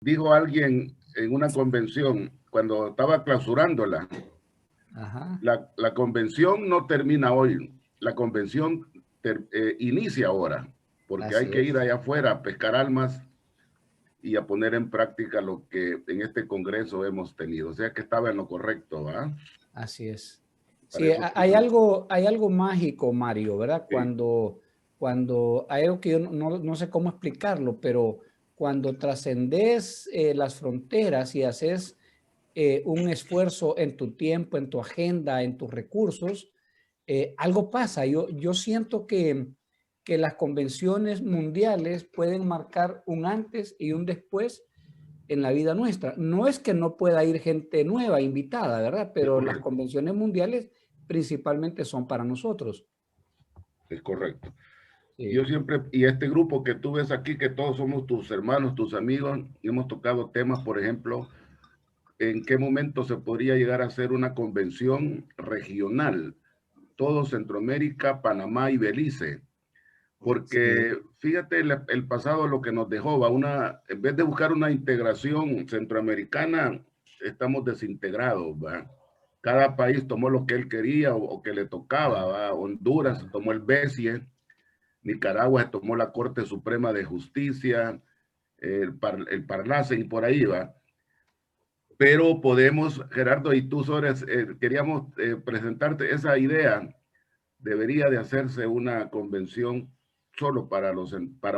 dijo alguien en una convención, cuando estaba clausurándola, Ajá. La convención no termina hoy, la convención inicia ahora, porque hay Así que ir es. allá afuera a pescar almas y a poner en práctica lo que en este congreso hemos tenido. O sea que estaba en lo correcto, ¿verdad? Así es. Para Sí, eso hay algo mágico, Mario, ¿verdad? sí, Cuando hay algo que yo no sé cómo explicarlo, pero cuando trascendes las fronteras y haces un esfuerzo en tu tiempo, en tu agenda, en tus recursos, algo pasa. Yo siento que las convenciones mundiales pueden marcar un antes y un después en la vida nuestra. No es que no pueda ir gente nueva, invitada, ¿verdad? es Pero las correcto, convenciones mundiales principalmente son para nosotros. es correcto. Yo Sí, siempre, y este grupo que tú ves aquí, que todos somos tus hermanos, tus amigos, y hemos tocado temas, por ejemplo, en qué momento se podría llegar a hacer una convención regional, todo Centroamérica, Panamá y Belice. sí, Porque fíjate el pasado lo que nos dejó, va en vez de buscar una integración centroamericana, estamos desintegrados, ¿va? Cada país tomó lo que él quería o que le tocaba, claro, ¿va? Honduras claro. tomó el BESIE, Nicaragua tomó la Corte Suprema de Justicia, el Parlace y por ahí va. Pero podemos, Gerardo y tú, Sores, queríamos presentarte esa idea. Debería de hacerse una convención solo para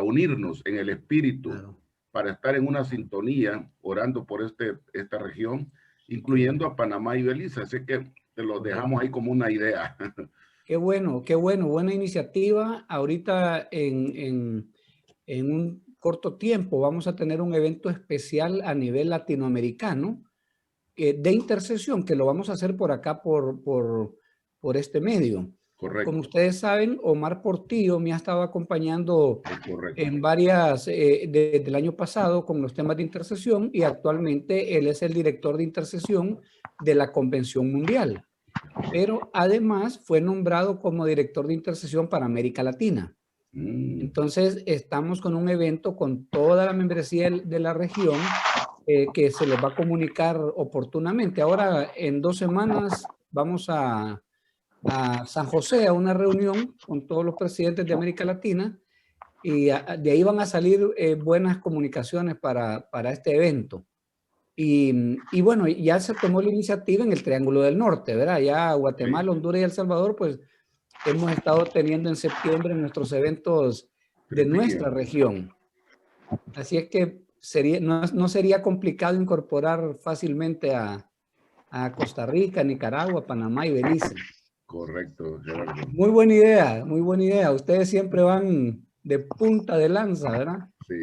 unirnos en el espíritu, Claro, para estar en una sintonía, orando por esta región, qué incluyendo bueno, a Panamá y Belice. Así que te lo dejamos correcto. ahí como una idea. Qué bueno, buena iniciativa. Ahorita en un corto tiempo vamos a tener un evento especial a nivel latinoamericano de intercesión, que lo vamos a hacer por acá, por este medio. Como Correcto, ustedes saben, Omar Portillo me ha estado acompañando es correcto. en varias, desde el año pasado con los temas de intercesión y actualmente él es el director de intercesión de la Convención Mundial, pero además fue nombrado como director de intercesión para América Latina. Mm, Entonces, estamos con un evento con toda la membresía de la región que se les va a comunicar oportunamente. Ahora, en 2 semanas, vamos a San José a una reunión con todos los presidentes de América Latina y de ahí van a salir buenas comunicaciones para este evento. Y bueno, ya se tomó la iniciativa en el Triángulo del Norte, ¿verdad? Ya sí, Guatemala, Honduras y El Salvador, pues hemos estado teniendo en septiembre nuestros eventos de Tripilla. nuestra región. Así es que no sería complicado incorporar fácilmente a Costa Rica, Nicaragua, Panamá y Belice. Correcto, Gerardo. Muy buena idea, muy buena idea. Ustedes siempre van de punta de lanza, ¿verdad? Sí,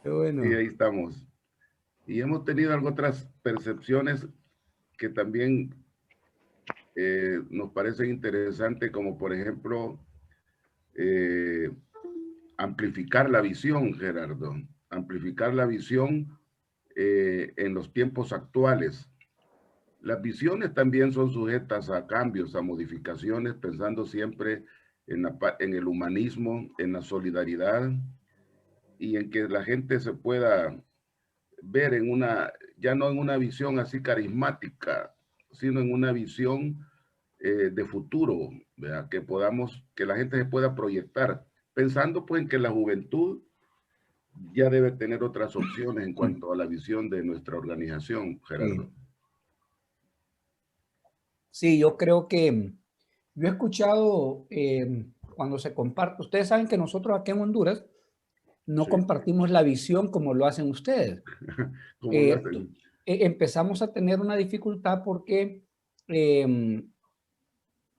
Qué sí, bueno. ahí estamos. Y hemos tenido algo otras percepciones que también nos parecen interesantes, como por ejemplo, eh, amplificar la visión, Gerardo, amplificar la visión en los tiempos actuales. Las visiones también son sujetas a cambios, a modificaciones, pensando siempre en el humanismo, en la solidaridad y en que la gente se pueda ver ya no en una visión así carismática, sino en una visión de futuro, ¿verdad? Que la gente se pueda proyectar, pensando pues en que la juventud ya debe tener otras opciones en cuanto a la visión de nuestra organización, Gerardo. Sí, sí, yo creo que yo he escuchado cuando se comparte, ustedes saben que nosotros aquí en Honduras no Sí, compartimos la visión como lo hacen ustedes. ¿cómo lo Eh, hacen? empezamos a tener una dificultad porque eh,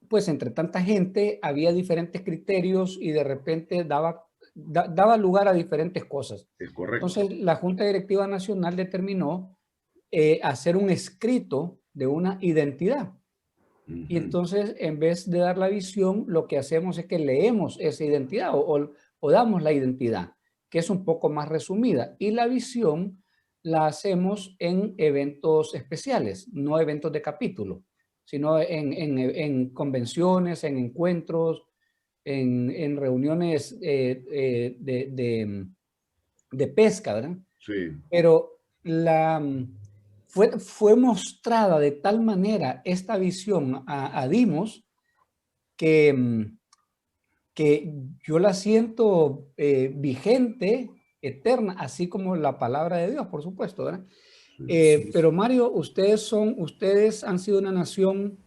pues entre tanta gente había diferentes criterios y de repente daba lugar a diferentes cosas. Es correcto. Entonces, la Junta Directiva Nacional determinó hacer un escrito de una identidad. Y Ujú. entonces, en vez de dar la visión, lo que hacemos es que leemos esa identidad o damos la identidad, que es un poco más resumida. Y la visión la hacemos en eventos especiales, no eventos de capítulo, sino en convenciones, en encuentros, en reuniones de pesca, ¿verdad? Sí. Pero fue mostrada de tal manera esta visión a Dimos que yo la siento vigente, eterna, así como la palabra de Dios, por supuesto, ¿verdad? Pero Mario, ustedes han sido una nación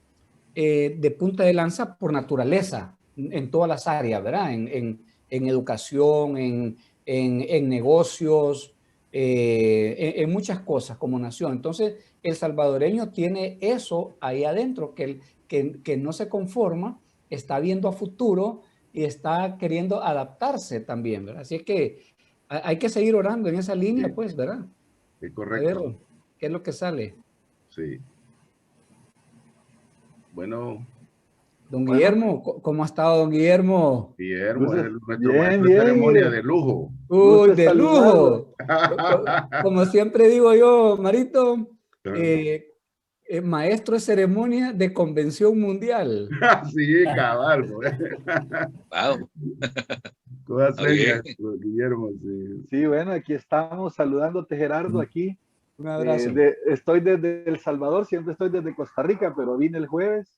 de punta de lanza por naturaleza en todas las áreas, ¿verdad? En educación, en negocios, en muchas cosas como nación. Entonces, el salvadoreño tiene eso ahí adentro, que no se conforma, está viendo a futuro y está queriendo adaptarse también, ¿verdad? Así es que hay que seguir orando en esa línea, Sí, pues, ¿verdad? es A ver, correcto. ¿qué es lo que sale? Sí. Bueno, Don Bueno, Guillermo, ¿cómo ha estado don Guillermo? Guillermo es gusto, nuestro bien, maestro de bien, ceremonia mire, de lujo. Uy, gusto de saludarlo. lujo. Como siempre digo yo, Marito, eh, maestro de ceremonia de convención mundial. Sí, cabal, pues. Wow, Todas está bien. señas, Guillermo, sí. Sí, bueno, aquí estamos saludándote, Gerardo, aquí. Un abrazo. Estoy desde El Salvador, siempre estoy desde Costa Rica, pero vine el jueves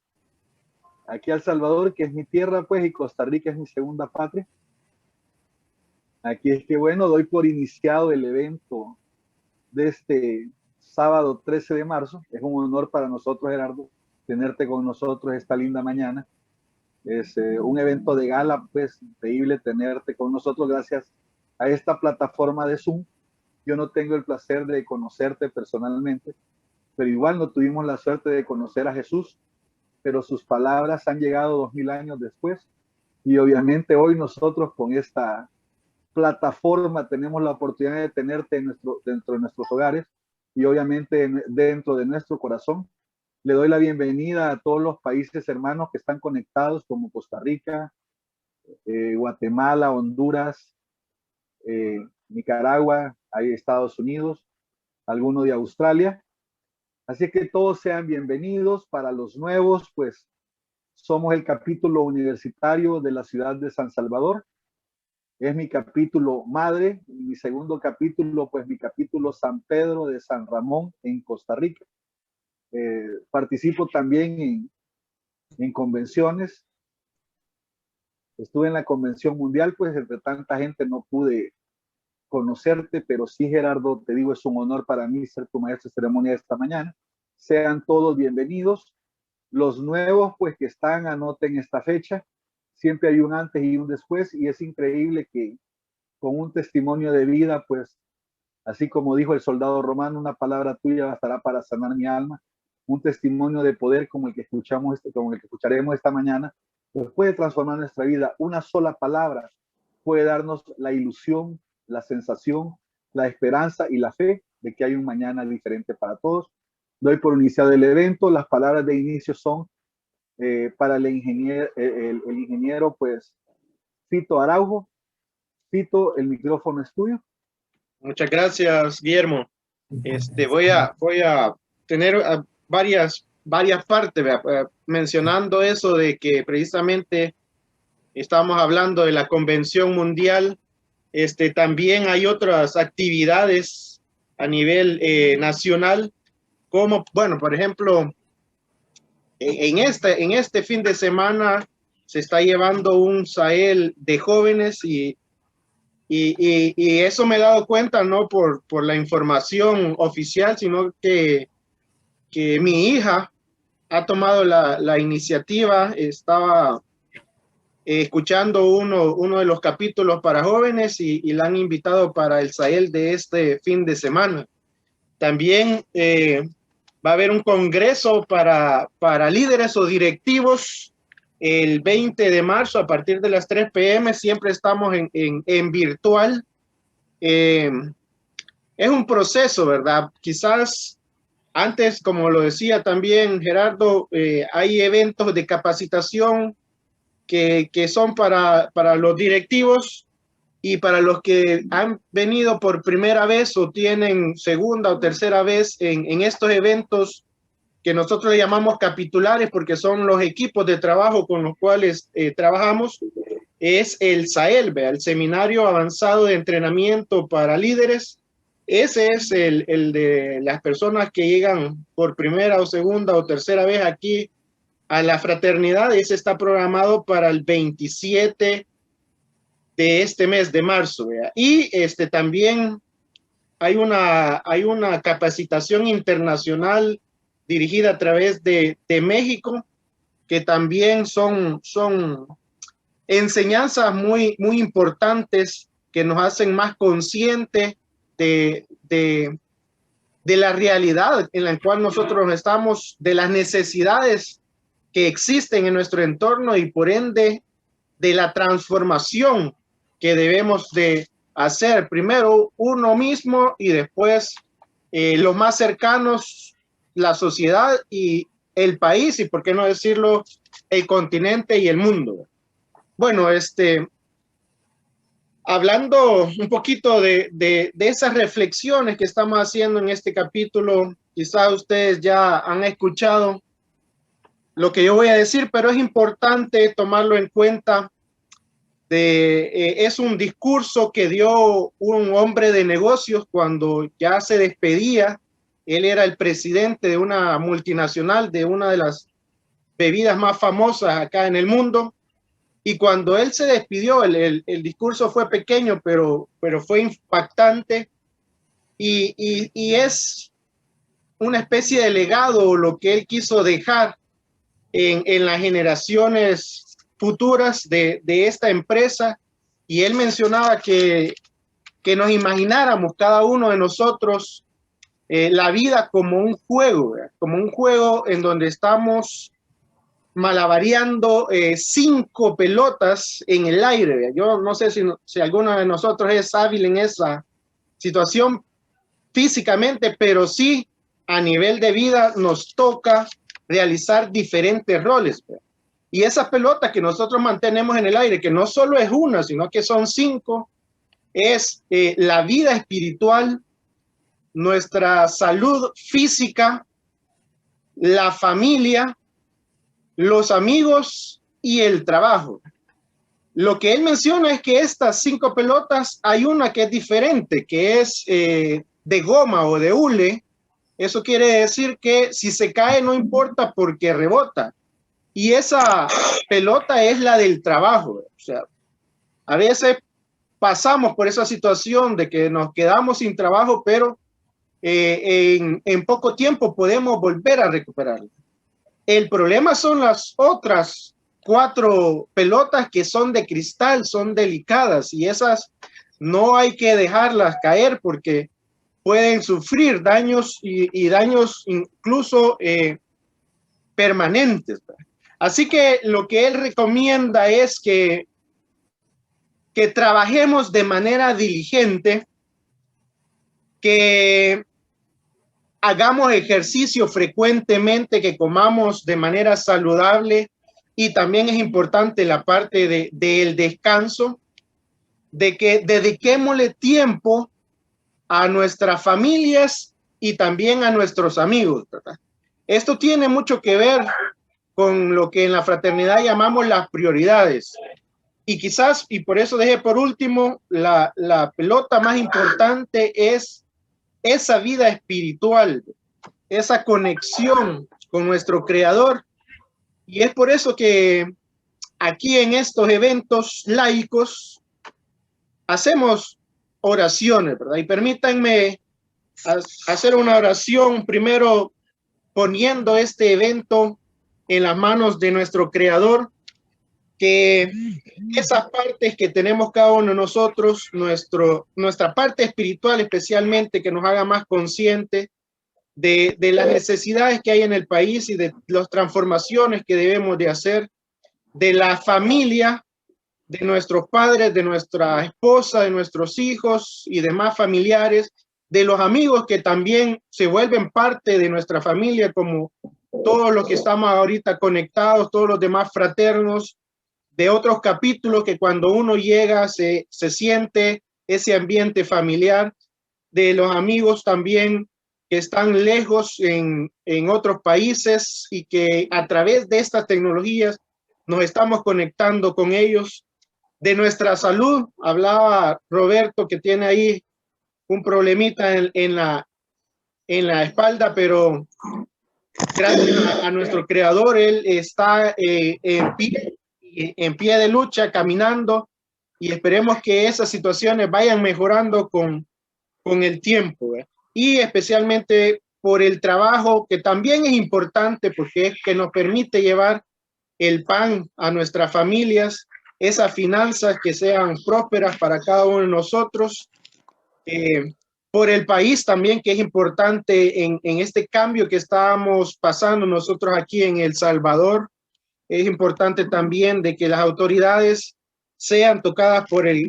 aquí a El Salvador, que es mi tierra, pues, y Costa Rica es mi segunda patria. Aquí es que, bueno, doy por iniciado el evento de este sábado 13 de marzo. Es un honor para nosotros, Gerardo, tenerte con nosotros esta linda mañana. Es un evento de gala, pues increíble tenerte con nosotros gracias a esta plataforma de Zoom. Yo no tengo el placer de conocerte personalmente, pero igual no tuvimos la suerte de conocer a Jesús, pero sus palabras han llegado 2000 años después y obviamente hoy nosotros con esta plataforma tenemos la oportunidad de tenerte dentro de nuestros hogares y obviamente dentro de nuestro corazón. Le doy la bienvenida a todos los países hermanos que están conectados, como Costa Rica, Guatemala, Honduras, Nicaragua, hay Estados Unidos, alguno de Australia. Así que todos sean bienvenidos. Para los nuevos, pues somos el capítulo universitario de la ciudad de San Salvador. Es mi capítulo madre, y mi segundo capítulo, pues mi capítulo San Pedro de San Ramón en Costa Rica. Participo también en convenciones. Estuve en la convención mundial, pues entre tanta gente no pude conocerte, pero sí, Gerardo, te digo, es un honor para mí ser tu maestro de ceremonia esta mañana. Sean todos bienvenidos. Los nuevos, pues que están, anoten esta fecha. Siempre hay un antes y un después, y es increíble que con un testimonio de vida, pues, así como dijo el soldado romano, una palabra tuya bastará para sanar mi alma. Un testimonio de poder como el que escuchamos, como el que escucharemos esta mañana, pues puede transformar nuestra vida. Una sola palabra puede darnos la ilusión, la sensación, la esperanza y la fe de que hay un mañana diferente para todos. Doy por iniciado el evento. Las palabras de inicio son para el ingeniero, pues, Fito Araujo. Fito, el micrófono es tuyo. Muchas gracias, Guillermo. Voy a tener varias partes, mencionando eso de que precisamente estamos hablando de la Convención Mundial. También hay otras actividades a nivel nacional, como, bueno, por ejemplo, en este fin de semana se está llevando un Sahel de jóvenes y eso me he dado cuenta, no por la información oficial, sino que mi hija ha tomado la iniciativa. Estaba escuchando uno de los capítulos para jóvenes y la han invitado para el Sahel de este fin de semana. También va a haber un congreso para líderes o directivos el 20 de marzo a partir de las 3 p.m. Siempre estamos en virtual. Es un proceso, ¿verdad? Quizás antes, como lo decía también Gerardo, hay eventos de capacitación que son para los directivos y para los que han venido por primera vez o tienen segunda o tercera vez en estos eventos que nosotros le llamamos capitulares, porque son los equipos de trabajo con los cuales trabajamos, es el SAEL, el Seminario Avanzado de Entrenamiento para Líderes. Ese es el de las personas que llegan por primera o segunda o tercera vez aquí a la fraternidad. Ese está programado para el 27 de este mes de marzo. ¿Vea? Y también hay una capacitación internacional dirigida a través de México, que también son enseñanzas muy importantes que nos hacen más conscientes de la realidad en la cual nosotros estamos, de las necesidades que existen en nuestro entorno y por ende de la transformación que debemos de hacer, primero uno mismo y después los más cercanos, la sociedad y el país, y por qué no decirlo, el continente y el mundo. Bueno, hablando un poquito de esas reflexiones que estamos haciendo en este capítulo, quizás ustedes ya han escuchado lo que yo voy a decir, pero es importante tomarlo en cuenta. Es un discurso que dio un hombre de negocios cuando ya se despedía. Él era el presidente de una multinacional, de una de las bebidas más famosas acá en el mundo. Y cuando él se despidió, el discurso fue pequeño, pero fue impactante y es una especie de legado lo que él quiso dejar en las generaciones futuras de esta empresa. Y él mencionaba que nos imagináramos cada uno de nosotros la vida como un juego, ¿verdad? Como un juego en donde estamos malabareando 5 pelotas en el aire, ¿verdad? Yo no sé si alguno de nosotros es hábil en esa situación físicamente, pero sí a nivel de vida nos toca realizar diferentes roles, ¿verdad? Y esas pelotas que nosotros mantenemos en el aire, que no solo es una, sino que son 5, es la vida espiritual, nuestra salud física, la familia, los amigos y el trabajo. Lo que él menciona es que estas 5 pelotas hay una que es diferente, que es de goma o de hule. Eso quiere decir que si se cae no importa porque rebota. Y esa pelota es la del trabajo. O sea, a veces pasamos por esa situación de que nos quedamos sin trabajo, pero en poco tiempo podemos volver a recuperarlo. El problema son las otras 4 pelotas que son de cristal, son delicadas y esas no hay que dejarlas caer porque pueden sufrir daños y daños incluso permanentes. Así que lo que él recomienda es que trabajemos de manera diligente, que hagamos ejercicio frecuentemente, que comamos de manera saludable y también es importante la parte del descanso, de que dediquémosle tiempo a nuestras familias y también a nuestros amigos, ¿verdad? Esto tiene mucho que ver con lo que en la fraternidad llamamos las prioridades. Y quizás, y por eso dejé por último, la pelota más importante es esa vida espiritual, esa conexión con nuestro Creador. Y es por eso que aquí en estos eventos laicos hacemos oraciones, ¿verdad? Y permítanme hacer una oración primero poniendo este evento en las manos de nuestro Creador, que esas partes que tenemos cada uno de nosotros, nuestra parte espiritual especialmente, que nos haga más conscientes de las necesidades que hay en el país y de las transformaciones que debemos de hacer, de la familia, de nuestros padres, de nuestra esposa, de nuestros hijos y demás familiares, de los amigos que también se vuelven parte de nuestra familia, como todos los que estamos ahorita conectados, todos los demás fraternos, de otros capítulos que cuando uno llega se siente ese ambiente familiar, de los amigos también que están lejos en otros países y que a través de estas tecnologías nos estamos conectando con ellos, de nuestra salud. Hablaba Roberto que tiene ahí un problemita en la espalda, pero gracias a nuestro creador, él está en pie de lucha, caminando, y esperemos que esas situaciones vayan mejorando con el tiempo, y especialmente por el trabajo que también es importante porque es que nos permite llevar el pan a nuestras familias, esas finanzas que sean prósperas para cada uno de nosotros, por el país también, que es importante en este cambio que estamos pasando nosotros aquí en El Salvador. Es importante también de que las autoridades sean tocadas por el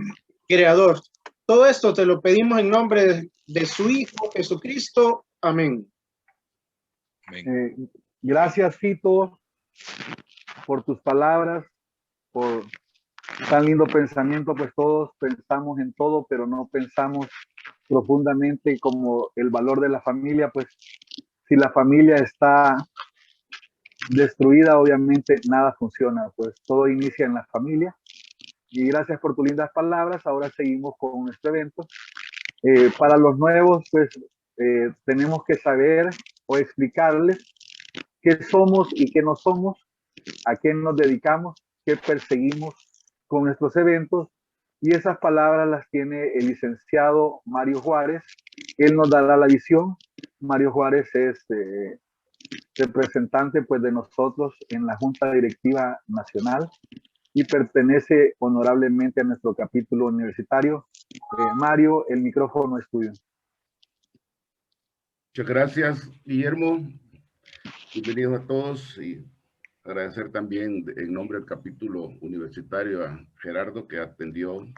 Creador. Todo esto te lo pedimos en nombre de su Hijo Jesucristo. Amén. Gracias, Fito, por tus palabras, por tan lindo pensamiento. Pues todos pensamos en todo, pero no pensamos profundamente como el valor de la familia. Pues si la familia está destruida, obviamente nada funciona. Pues todo inicia en la familia. Y gracias por tus lindas palabras. Ahora seguimos con nuestro evento. Para los nuevos, pues tenemos que saber o explicarles qué somos y qué no somos, a qué nos dedicamos, qué perseguimos con nuestros eventos. Y esas palabras las tiene el licenciado Mario Juárez. Él nos dará la visión. Mario Juárez es representante pues de nosotros en la Junta Directiva Nacional y pertenece honorablemente a nuestro capítulo universitario. Mario, el micrófono es tuyo. Muchas gracias, Guillermo. Bienvenidos a todos y agradecer también en nombre del capítulo universitario a Gerardo que atendió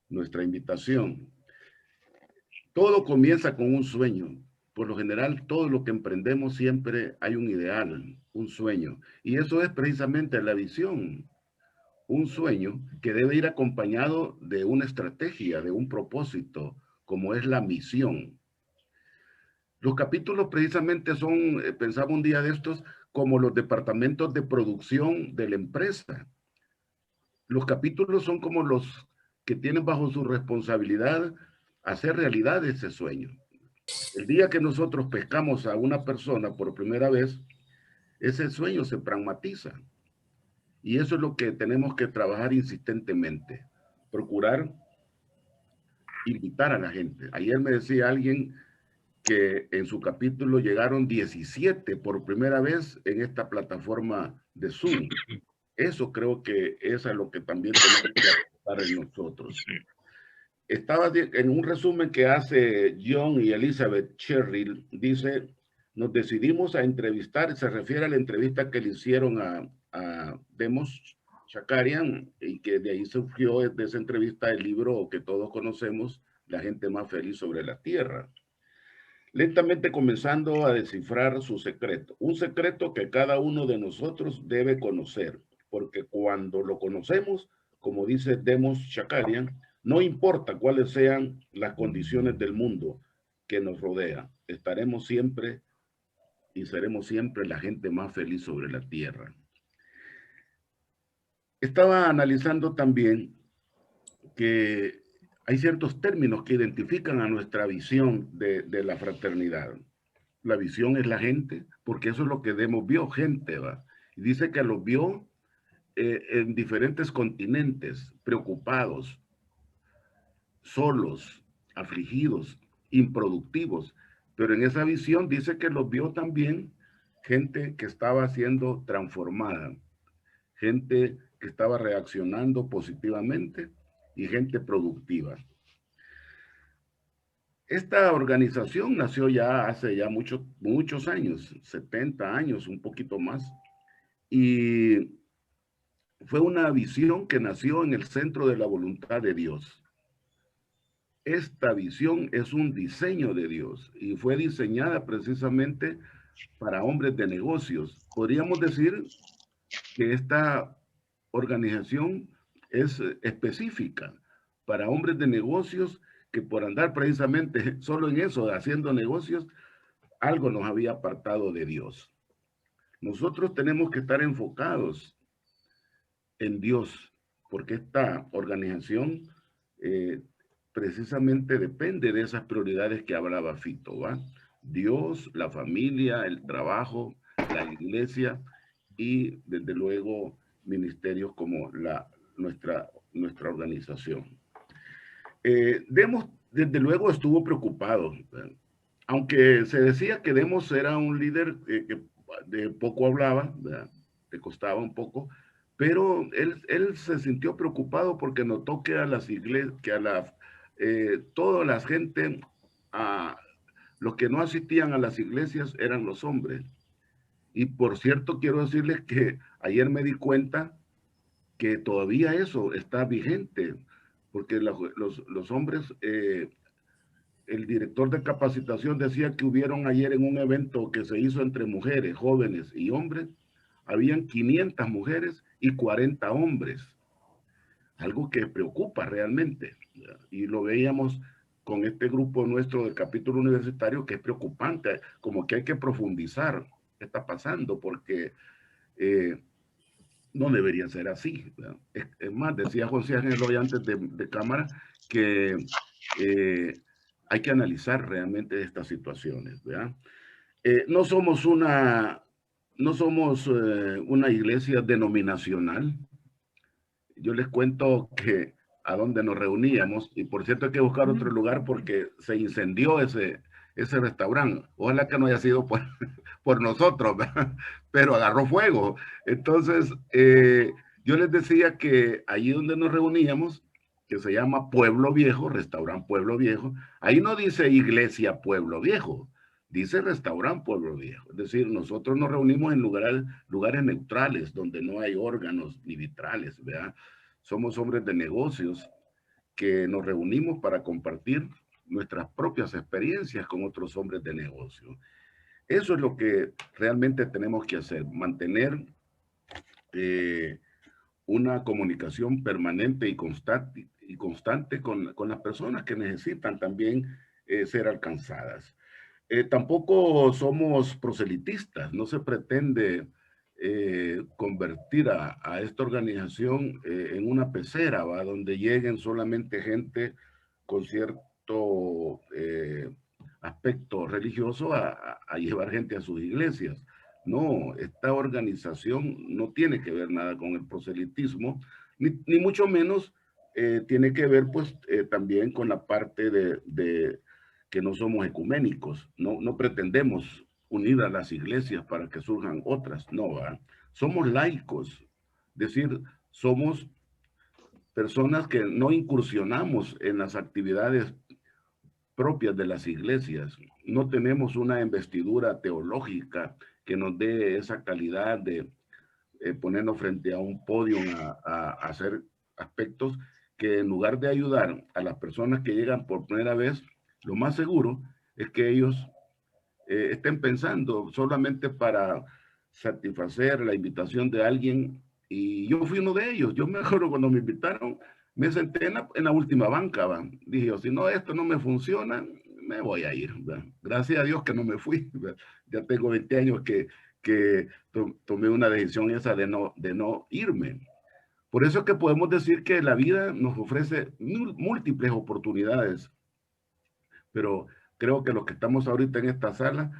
nuestra invitación. Todo comienza con un sueño. Por lo general, todo lo que emprendemos siempre hay un ideal, un sueño. Y eso es precisamente la visión. Un sueño que debe ir acompañado de una estrategia, de un propósito, como es la misión. Los capítulos precisamente son, pensaba un día de estos, como los departamentos de producción de la empresa. Los capítulos son como los que tienen bajo su responsabilidad hacer realidad ese sueño. El día que nosotros pescamos a una persona por primera vez, ese sueño se pragmatiza. Y eso es lo que tenemos que trabajar insistentemente. Procurar invitar a la gente. Ayer me decía alguien que en su capítulo llegaron 17 por primera vez en esta plataforma de Zoom. Eso creo que es a lo que también tenemos que aportar en nosotros. Estaba en un resumen que hace John y Elizabeth Sherrill, dice, nos decidimos a entrevistar, se refiere a la entrevista que le hicieron a Demos Shakarian, y que de ahí surgió de esa entrevista el libro que todos conocemos, La gente más feliz sobre la tierra. Lentamente comenzando a descifrar su secreto, un secreto que cada uno de nosotros debe conocer, porque cuando lo conocemos, como dice Demos Shakarian, no importa cuáles sean las condiciones del mundo que nos rodea, estaremos siempre y seremos siempre la gente más feliz sobre la tierra. Estaba analizando también que hay ciertos términos que identifican a nuestra visión de la fraternidad. La visión es la gente, porque eso es lo que Demos vio, gente, ¿va? Y dice que los vio en diferentes continentes, preocupados, solos, afligidos, improductivos, pero en esa visión dice que los vio también gente que estaba siendo transformada, gente que estaba reaccionando positivamente y gente productiva. Esta organización nació ya hace ya muchos años, 70 años, un poquito más, y fue una visión que nació en el centro de la voluntad de Dios. Esta visión es un diseño de Dios y fue diseñada precisamente para hombres de negocios. Podríamos decir que esta organización es específica para hombres de negocios que por andar precisamente solo en eso, haciendo negocios, algo nos había apartado de Dios. Nosotros tenemos que estar enfocados en Dios, porque esta organización precisamente depende de esas prioridades que hablaba Fito, ¿va? Dios, la familia, el trabajo, la iglesia y desde luego ministerios como nuestra organización. Demos, desde luego, estuvo preocupado, aunque se decía que Demos era un líder que de poco hablaba, ¿verdad? Le costaba un poco, pero él se sintió preocupado porque notó que a las iglesias, que a toda la gente, los que no asistían a las iglesias eran los hombres. Y por cierto, quiero decirles que ayer me di cuenta que todavía eso está vigente, porque los hombres, el director de capacitación decía que hubieron ayer en un evento que se hizo entre mujeres, jóvenes y hombres, habían 500 mujeres y 40 hombres, algo que preocupa realmente, y lo veíamos con este grupo nuestro del capítulo universitario, que es preocupante, como que hay que profundizar qué está pasando, porque no debería ser así. Es más, decía José Ángel hoy antes de cámara que hay que analizar realmente estas situaciones, ¿verdad? No somos una iglesia denominacional. Yo les cuento que a donde nos reuníamos, y por cierto hay que buscar otro lugar porque se incendió ese restaurante. Ojalá que no haya sido por nosotros, ¿verdad? Pero agarró fuego. Entonces, yo les decía que allí donde nos reuníamos, que se llama Pueblo Viejo, restaurante Pueblo Viejo, ahí no dice iglesia Pueblo Viejo, dice restaurante Pueblo Viejo. Es decir, nosotros nos reunimos en lugares neutrales, donde no hay órganos ni vitrales, ¿verdad? Somos hombres de negocios que nos reunimos para compartir nuestras propias experiencias con otros hombres de negocio. Eso es lo que realmente tenemos que hacer, mantener una comunicación permanente y constante con las personas que necesitan también ser alcanzadas. Tampoco somos proselitistas, no se pretende convertir a esta organización en una pecera, ¿va? Donde lleguen solamente gente con cierto aspecto religioso a llevar gente a sus iglesias. No, esta organización no tiene que ver nada con el proselitismo, ni mucho menos tiene que ver pues también con la parte de que no somos ecuménicos, no pretendemos unir a las iglesias para que surjan otras, no, ¿verdad? Somos laicos, es decir, somos personas que no incursionamos en las actividades propias de las iglesias, no tenemos una investidura teológica que nos dé esa calidad de ponernos frente a un podio a hacer aspectos que en lugar de ayudar a las personas que llegan por primera vez, lo más seguro es que ellos estén pensando solamente para satisfacer la invitación de alguien. Y yo fui uno de ellos. Yo me acuerdo cuando me invitaron, me senté en la última banca. ¿Va? Dije yo, si no, esto no me funciona, me voy a ir. ¿Va? Gracias a Dios que no me fui. ¿Va? Ya tengo 20 años que tomé una decisión esa de no irme. Por eso es que podemos decir que la vida nos ofrece múltiples oportunidades, pero creo que los que estamos ahorita en esta sala,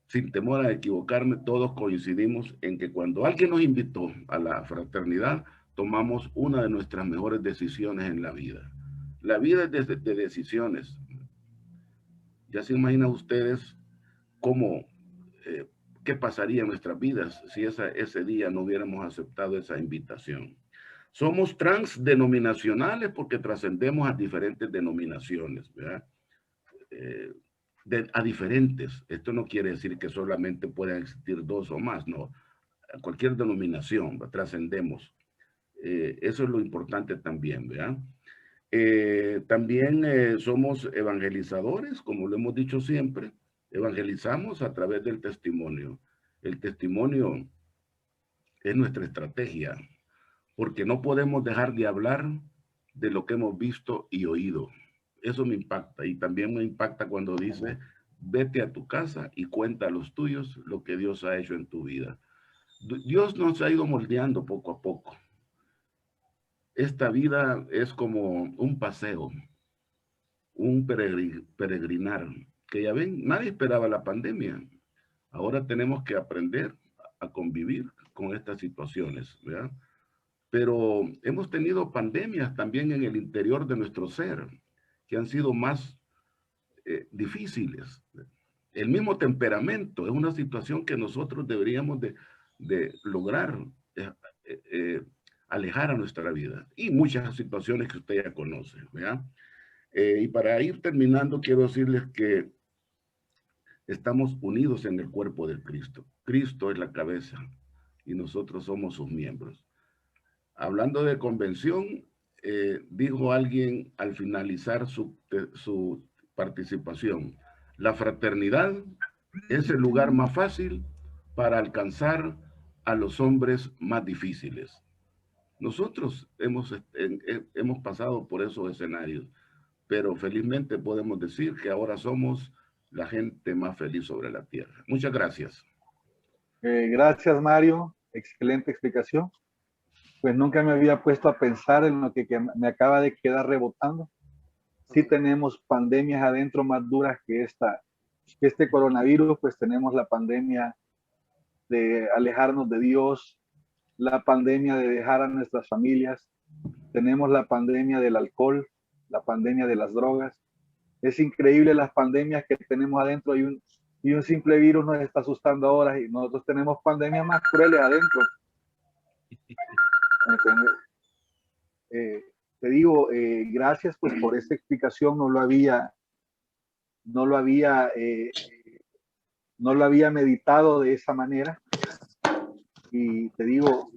sin temor a equivocarme, todos coincidimos en que cuando alguien nos invitó a la fraternidad, tomamos una de nuestras mejores decisiones en la vida. La vida es de decisiones. Ya se imaginan ustedes cómo, qué pasaría en nuestras vidas si ese día no hubiéramos aceptado esa invitación. Somos transdenominacionales porque trascendemos a diferentes denominaciones, ¿verdad? A diferentes. Esto no quiere decir que solamente puedan existir dos o más, no. A cualquier denominación, trascendemos. Eso es lo importante también, ¿verdad? También somos evangelizadores, como lo hemos dicho siempre. Evangelizamos a través del testimonio. El testimonio es nuestra estrategia, porque no podemos dejar de hablar de lo que hemos visto y oído. Eso me impacta, y también me impacta cuando dice, vete a tu casa y cuenta a los tuyos lo que Dios ha hecho en tu vida. Dios nos ha ido moldeando poco a poco. Esta vida es como un paseo. un peregrinar, que ya ven, nadie esperaba la pandemia. Ahora tenemos que aprender a convivir con estas situaciones, ¿verdad? Pero hemos tenido pandemias también en el interior de nuestro ser, que han sido más difíciles. El mismo temperamento es una situación que nosotros deberíamos de lograr alejar a nuestra vida. Y muchas situaciones que usted ya conoce, ¿verdad? Y para ir terminando, quiero decirles que estamos unidos en el cuerpo de Cristo. Cristo es la cabeza y nosotros somos sus miembros. Hablando de convención, dijo alguien al finalizar su participación, la fraternidad es el lugar más fácil para alcanzar a los hombres más difíciles. Nosotros hemos pasado por esos escenarios, pero felizmente podemos decir que ahora somos la gente más feliz sobre la tierra. Muchas gracias. Gracias, Mario. Excelente explicación. Pues nunca me había puesto a pensar en lo que me acaba de quedar rebotando. Sí tenemos pandemias adentro más duras que este coronavirus, pues tenemos la pandemia de alejarnos de Dios, la pandemia de dejar a nuestras familias, tenemos la pandemia del alcohol, la pandemia de las drogas. Es increíble las pandemias que tenemos adentro y un simple virus nos está asustando ahora y nosotros tenemos pandemias más crueles adentro. Te digo, gracias pues por esta explicación, no lo había meditado de esa manera. Y te digo,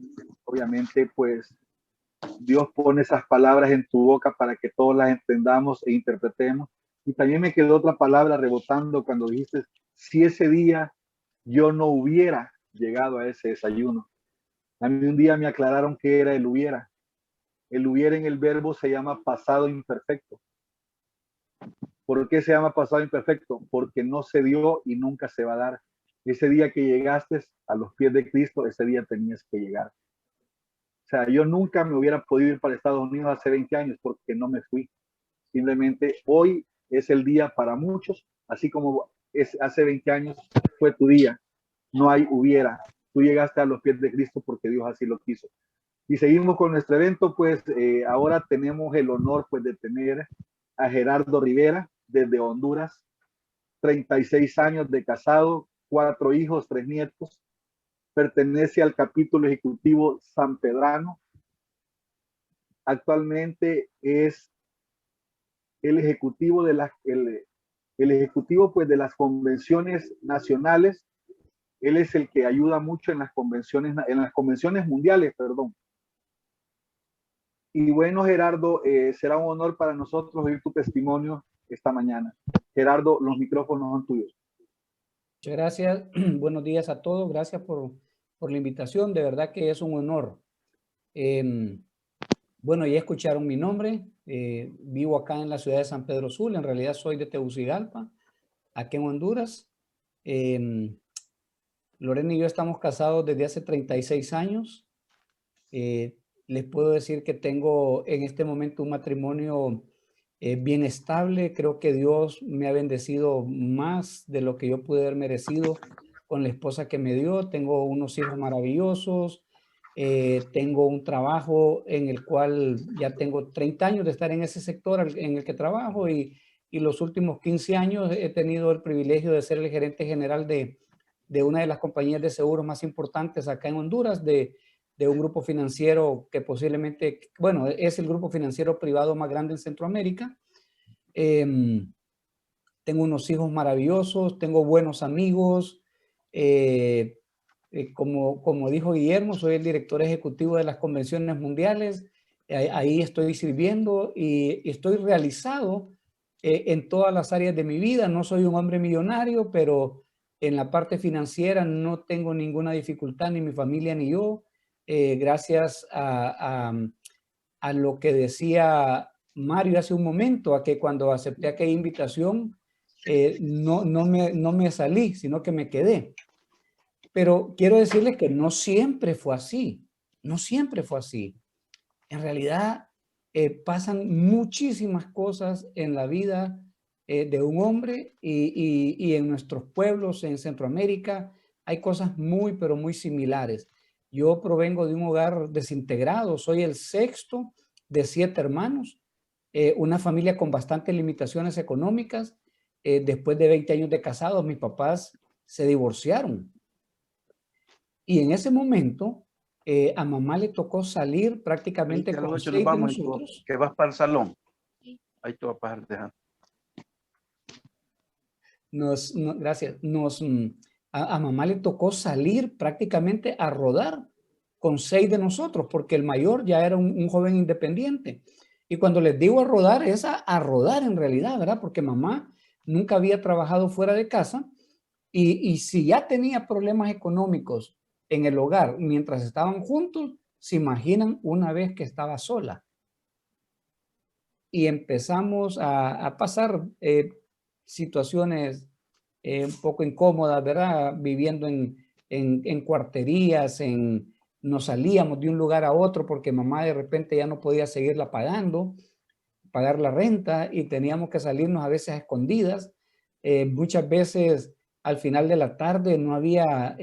obviamente pues Dios pone esas palabras en tu boca para que todos las entendamos e interpretemos. Y también me quedó otra palabra rebotando cuando dijiste, si ese día yo no hubiera llegado a ese desayuno. A mí un día me aclararon qué era el hubiera. El hubiera en el verbo se llama pasado imperfecto. ¿Por qué se llama pasado imperfecto? Porque no se dio y nunca se va a dar. Ese día que llegaste a los pies de Cristo, ese día tenías que llegar. O sea, yo nunca me hubiera podido ir para Estados Unidos hace 20 años porque no me fui. Simplemente hoy es el día para muchos, así como hace 20 años fue tu día. No hay hubiera. Tú llegaste a los pies de Cristo porque Dios así lo quiso. Y seguimos con nuestro evento, pues ahora tenemos el honor pues de tener a Gerardo Rivera desde Honduras, 36 años de casado, 4 hijos, 3 nietos, pertenece al capítulo ejecutivo sanpedrano, actualmente es el ejecutivo el ejecutivo pues de las convenciones nacionales. Él es el que ayuda mucho en las convenciones mundiales, perdón. Y bueno, Gerardo, será un honor para nosotros oír tu testimonio esta mañana. Gerardo, los micrófonos son tuyos. Muchas gracias. Buenos días a todos. Gracias por la invitación. De verdad que es un honor. Bueno, ya escucharon mi nombre. Vivo acá en la ciudad de San Pedro Sula. En realidad soy de Tegucigalpa, aquí en Honduras. Lorena y yo estamos casados desde hace 36 años. Les puedo decir que tengo en este momento un matrimonio bien estable. Creo que Dios me ha bendecido más de lo que yo pude haber merecido con la esposa que me dio. Tengo unos hijos maravillosos. Tengo un trabajo en el cual ya tengo 30 años de estar en ese sector en el que trabajo y los últimos 15 años he tenido el privilegio de ser el gerente general de una de las compañías de seguros más importantes acá en Honduras, de un grupo financiero que posiblemente, bueno, es el grupo financiero privado más grande en Centroamérica. Tengo unos hijos maravillosos, tengo buenos amigos. Como dijo Guillermo, soy el director ejecutivo de las convenciones mundiales. Ahí estoy sirviendo y estoy realizado en todas las áreas de mi vida. No soy un hombre millonario, pero en la parte financiera no tengo ninguna dificultad, ni mi familia ni yo. Gracias a lo que decía Mario hace un momento, a que cuando acepté aquella invitación, no me salí, sino que me quedé. Pero quiero decirles que no siempre fue así. No siempre fue así. En realidad, pasan muchísimas cosas en la vida de un hombre y en nuestros pueblos en Centroamérica hay cosas muy, pero muy similares. Yo provengo de un hogar desintegrado, soy el sexto de 7 hermanos, una familia con bastantes limitaciones económicas. Después de 20 años de casados, mis papás se divorciaron. Y en ese momento, a mamá le tocó salir prácticamente con 6 de nosotros. Que vas para el salón. Ahí te vas a pasar dejando. Gracias. A mamá le tocó salir prácticamente a rodar con 6 de nosotros, porque el mayor ya era un joven independiente. Y cuando les digo a rodar, es a rodar en realidad, ¿verdad? Porque mamá nunca había trabajado fuera de casa y si ya tenía problemas económicos en el hogar mientras estaban juntos, se imaginan una vez que estaba sola. Y empezamos a pasar situaciones un poco incómodas, ¿verdad? Viviendo en cuarterías, nos salíamos de un lugar a otro porque mamá de repente ya no podía seguirla pagar la renta y teníamos que salirnos a veces a escondidas. Muchas veces al final de la tarde no había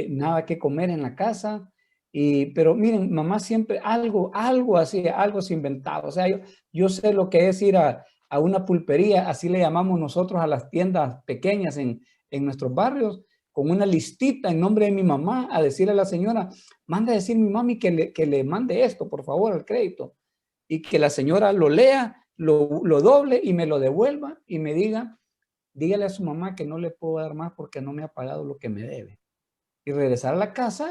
nada que comer en la casa. Pero miren, mamá siempre algo hacía, algo se inventaba. O sea, yo sé lo que es ir a una pulpería, así le llamamos nosotros a las tiendas pequeñas en nuestros barrios, con una listita en nombre de mi mamá, a decirle a la señora, manda a decir mi mami que le mande esto, por favor, al crédito. Y que la señora lo lea, lo doble y me lo devuelva y me diga, dígale a su mamá que no le puedo dar más porque no me ha pagado lo que me debe. Y regresar a la casa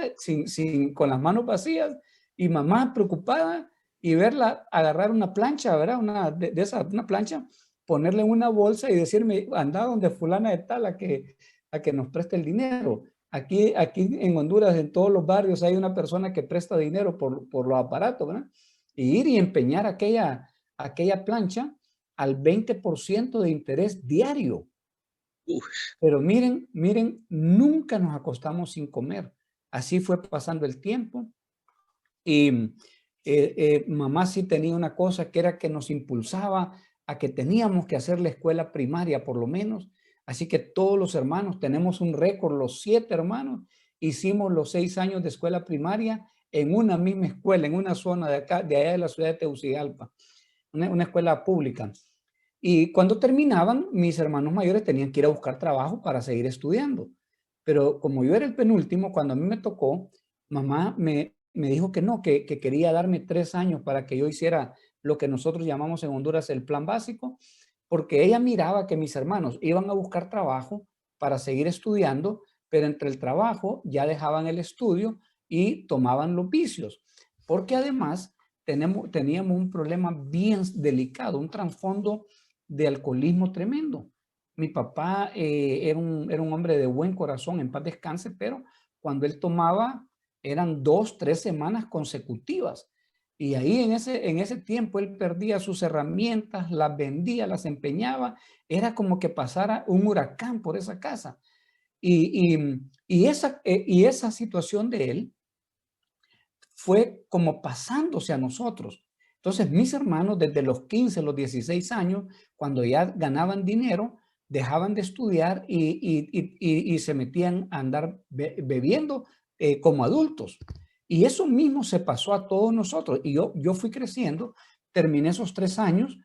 con las manos vacías y mamá preocupada y verla agarrar una plancha, ¿verdad? Una plancha, ponerle en una bolsa y decirme, anda donde fulana de tal a que nos preste el dinero. Aquí en Honduras, en todos los barrios hay una persona que presta dinero por los aparatos, ¿verdad? Y ir y empeñar aquella plancha al 20% de interés diario. Pero miren, nunca nos acostamos sin comer. Así fue pasando el tiempo. Y mamá sí tenía una cosa que era que nos impulsaba a que teníamos que hacer la escuela primaria por lo menos. Así que todos los hermanos, tenemos un récord, los 7 hermanos, hicimos los 6 años de escuela primaria en una misma escuela, en una zona de acá, de allá de la ciudad de Tegucigalpa, una escuela pública. Y cuando terminaban, mis hermanos mayores tenían que ir a buscar trabajo para seguir estudiando. Pero como yo era el penúltimo, cuando a mí me tocó, mamá me dijo que no, que quería darme 3 años para que yo hiciera lo que nosotros llamamos en Honduras el plan básico, porque ella miraba que mis hermanos iban a buscar trabajo para seguir estudiando, pero entre el trabajo ya dejaban el estudio y tomaban los vicios. Porque además teníamos un problema bien delicado, un trasfondo de alcoholismo tremendo. Mi papá era un hombre de buen corazón, en paz descanse, pero cuando él tomaba eran 2, 3 semanas consecutivas. Y ahí en ese tiempo él perdía sus herramientas, las vendía, las empeñaba. Era como que pasara un huracán por esa casa. Y esa situación de él fue como pasándose a nosotros. Entonces mis hermanos desde los 15, los 16 años, cuando ya ganaban dinero, dejaban de estudiar y se metían a andar bebiendo como adultos. Y eso mismo se pasó a todos nosotros. Y yo fui creciendo, terminé esos 3 años.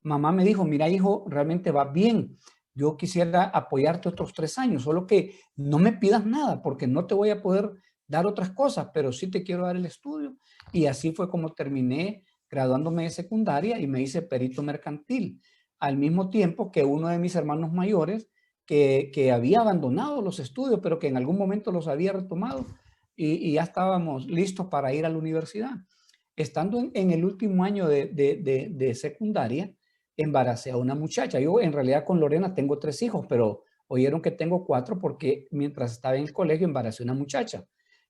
Mamá me dijo, mira hijo, realmente va bien. Yo quisiera apoyarte otros 3 años, solo que no me pidas nada porque no te voy a poder dar otras cosas, pero sí te quiero dar el estudio. Y así fue como terminé graduándome de secundaria y me hice perito mercantil. Al mismo tiempo que uno de mis hermanos mayores que había abandonado los estudios, pero que en algún momento los había retomado y ya estábamos listos para ir a la universidad. Estando en el último año de secundaria, embaracé a una muchacha. Yo en realidad con Lorena tengo 3 hijos, pero oyeron que tengo 4 porque mientras estaba en el colegio embaracé a una muchacha.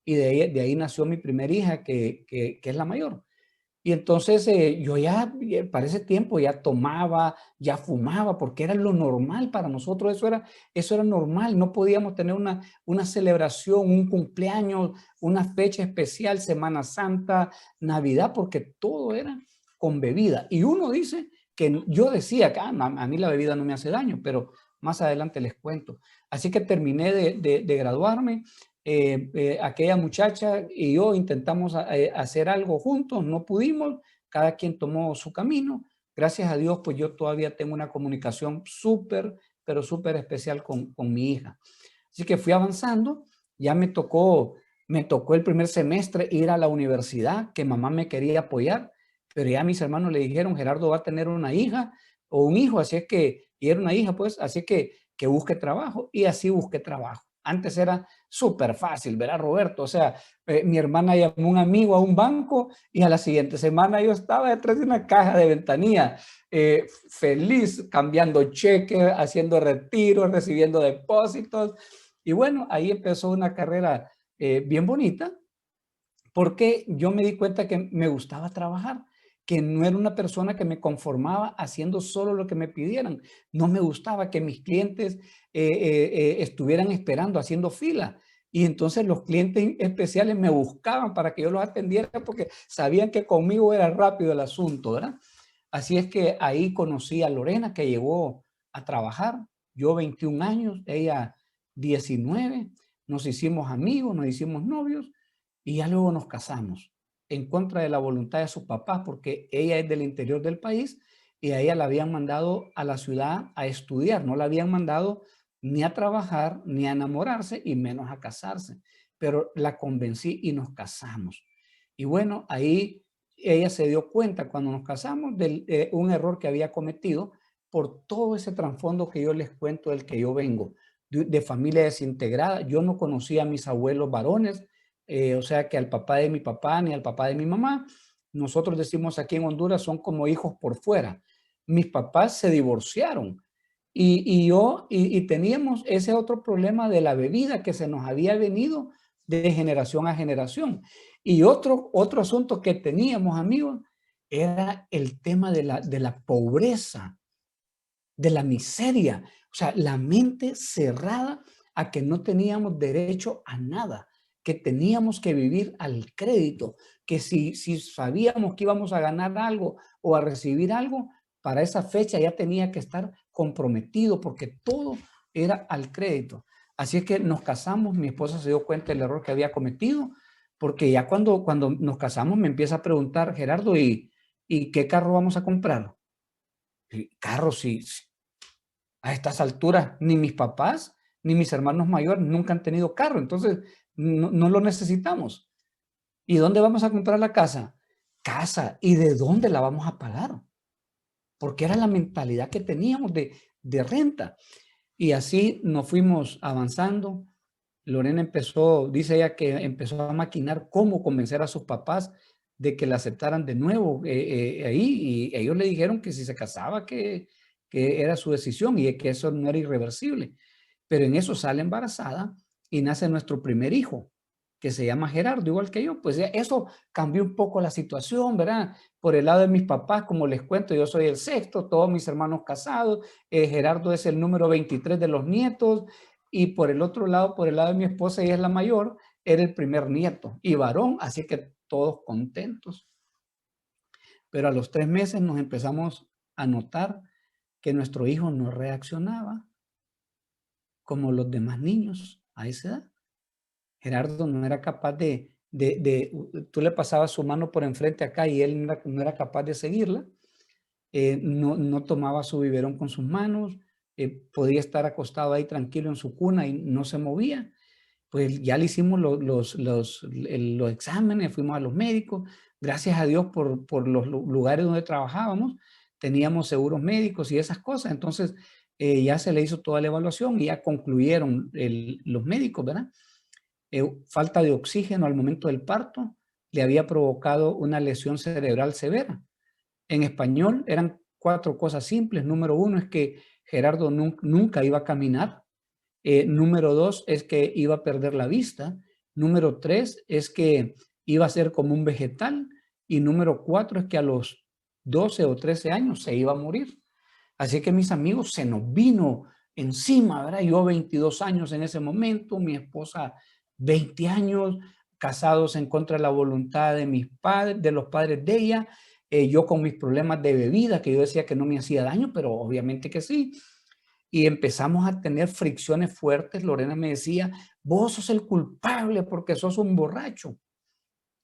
Y de ahí nació mi primera hija, que es la mayor. Y entonces yo ya para ese tiempo ya tomaba, ya fumaba, porque era lo normal para nosotros, eso era normal. No podíamos tener una celebración, un cumpleaños, una fecha especial, Semana Santa, Navidad, porque todo era con bebida. Y uno dice que yo decía que a mí la bebida no me hace daño, pero más adelante les cuento. Así que terminé de graduarme. Aquella muchacha y yo intentamos hacer algo juntos, no pudimos, cada quien tomó su camino. Gracias a Dios, pues yo todavía tengo una comunicación súper, pero súper especial con mi hija. Así que fui avanzando, ya me tocó el primer semestre ir a la universidad, que mamá me quería apoyar, pero ya mis hermanos le dijeron, Gerardo va a tener una hija o un hijo, así es que, y era una hija, pues, así que busque trabajo, y así busqué trabajo. Antes era súper fácil, ¿verdad, Roberto? O sea, mi hermana llamó a un amigo a un banco y a la siguiente semana yo estaba detrás de una caja de ventanilla, feliz, cambiando cheques, haciendo retiros, recibiendo depósitos. Y bueno, ahí empezó una carrera bien bonita, porque yo me di cuenta que me gustaba trabajar, que no era una persona que me conformaba haciendo solo lo que me pidieran. No me gustaba que mis clientes estuvieran esperando, haciendo fila. Y entonces los clientes especiales me buscaban para que yo los atendiera porque sabían que conmigo era rápido el asunto, ¿verdad? Así es que ahí conocí a Lorena, que llegó a trabajar. Yo 21 años, ella 19. Nos hicimos amigos, nos hicimos novios y ya luego nos casamos en contra de la voluntad de sus papás, porque ella es del interior del país y a ella la habían mandado a la ciudad a estudiar, no la habían mandado ni a trabajar, ni a enamorarse y menos a casarse, pero la convencí y nos casamos. Y bueno, ahí ella se dio cuenta cuando nos casamos de un error que había cometido por todo ese trasfondo que yo les cuento del que yo vengo, de familia desintegrada. Yo no conocía a mis abuelos varones, o sea que al papá de mi papá ni al papá de mi mamá. Nosotros decimos aquí en Honduras son como hijos por fuera. Mis papás se divorciaron y teníamos ese otro problema de la bebida que se nos había venido de generación a generación. Y otro asunto que teníamos, amigos, era el tema de la pobreza, de la miseria. O sea, la mente cerrada a que no teníamos derecho a nada, que teníamos que vivir al crédito, que si sabíamos que íbamos a ganar algo o a recibir algo, para esa fecha ya tenía que estar comprometido porque todo era al crédito. Así es que nos casamos, mi esposa se dio cuenta del error que había cometido, porque ya cuando nos casamos me empieza a preguntar, Gerardo, ¿y qué carro vamos a comprar? Carro, sí. A estas alturas, ni mis papás, ni mis hermanos mayores nunca han tenido carro, entonces no lo necesitamos. ¿Y dónde vamos a comprar la casa? Casa. ¿Y de dónde la vamos a pagar? Porque era la mentalidad que teníamos de renta. Y así nos fuimos avanzando. Lorena empezó, dice ella que empezó a maquinar cómo convencer a sus papás de que la aceptaran de nuevo ahí. Y ellos le dijeron que si se casaba, que era su decisión y que eso no era irreversible. Pero en eso sale embarazada y nace nuestro primer hijo, que se llama Gerardo, igual que yo. Pues eso cambió un poco la situación, ¿verdad? Por el lado de mis papás, como les cuento, yo soy el sexto, todos mis hermanos casados, Gerardo es el número 23 de los nietos, y por el otro lado, por el lado de mi esposa, ella es la mayor, era el primer nieto y varón, así que todos contentos. Pero a los 3 meses nos empezamos a notar que nuestro hijo no reaccionaba como los demás niños a esa edad. Gerardo no era capaz tú le pasabas su mano por enfrente acá y él no era capaz de seguirla. No tomaba su biberón con sus manos, podía estar acostado ahí tranquilo en su cuna y no se movía. Pues ya le hicimos los exámenes, fuimos a los médicos. Gracias a Dios por los lugares donde trabajábamos, teníamos seguros médicos y esas cosas. Entonces ya se le hizo toda la evaluación y ya concluyeron los médicos, ¿verdad? Falta de oxígeno al momento del parto le había provocado una lesión cerebral severa. En español eran 4 cosas simples. Número 1 es que Gerardo nunca iba a caminar. Número 2 es que iba a perder la vista. Número 3 es que iba a ser como un vegetal. Y número 4 es que a los 12 o 13 años se iba a morir. Así que mis amigos, se nos vino encima, ¿verdad? Yo 22 años en ese momento, mi esposa 20 años, casados en contra de la voluntad de mis padres, de los padres de ella. yo con mis problemas de bebida, que yo decía que no me hacía daño, pero obviamente que sí. Y empezamos a tener fricciones fuertes. Lorena me decía, vos sos el culpable porque sos un borracho.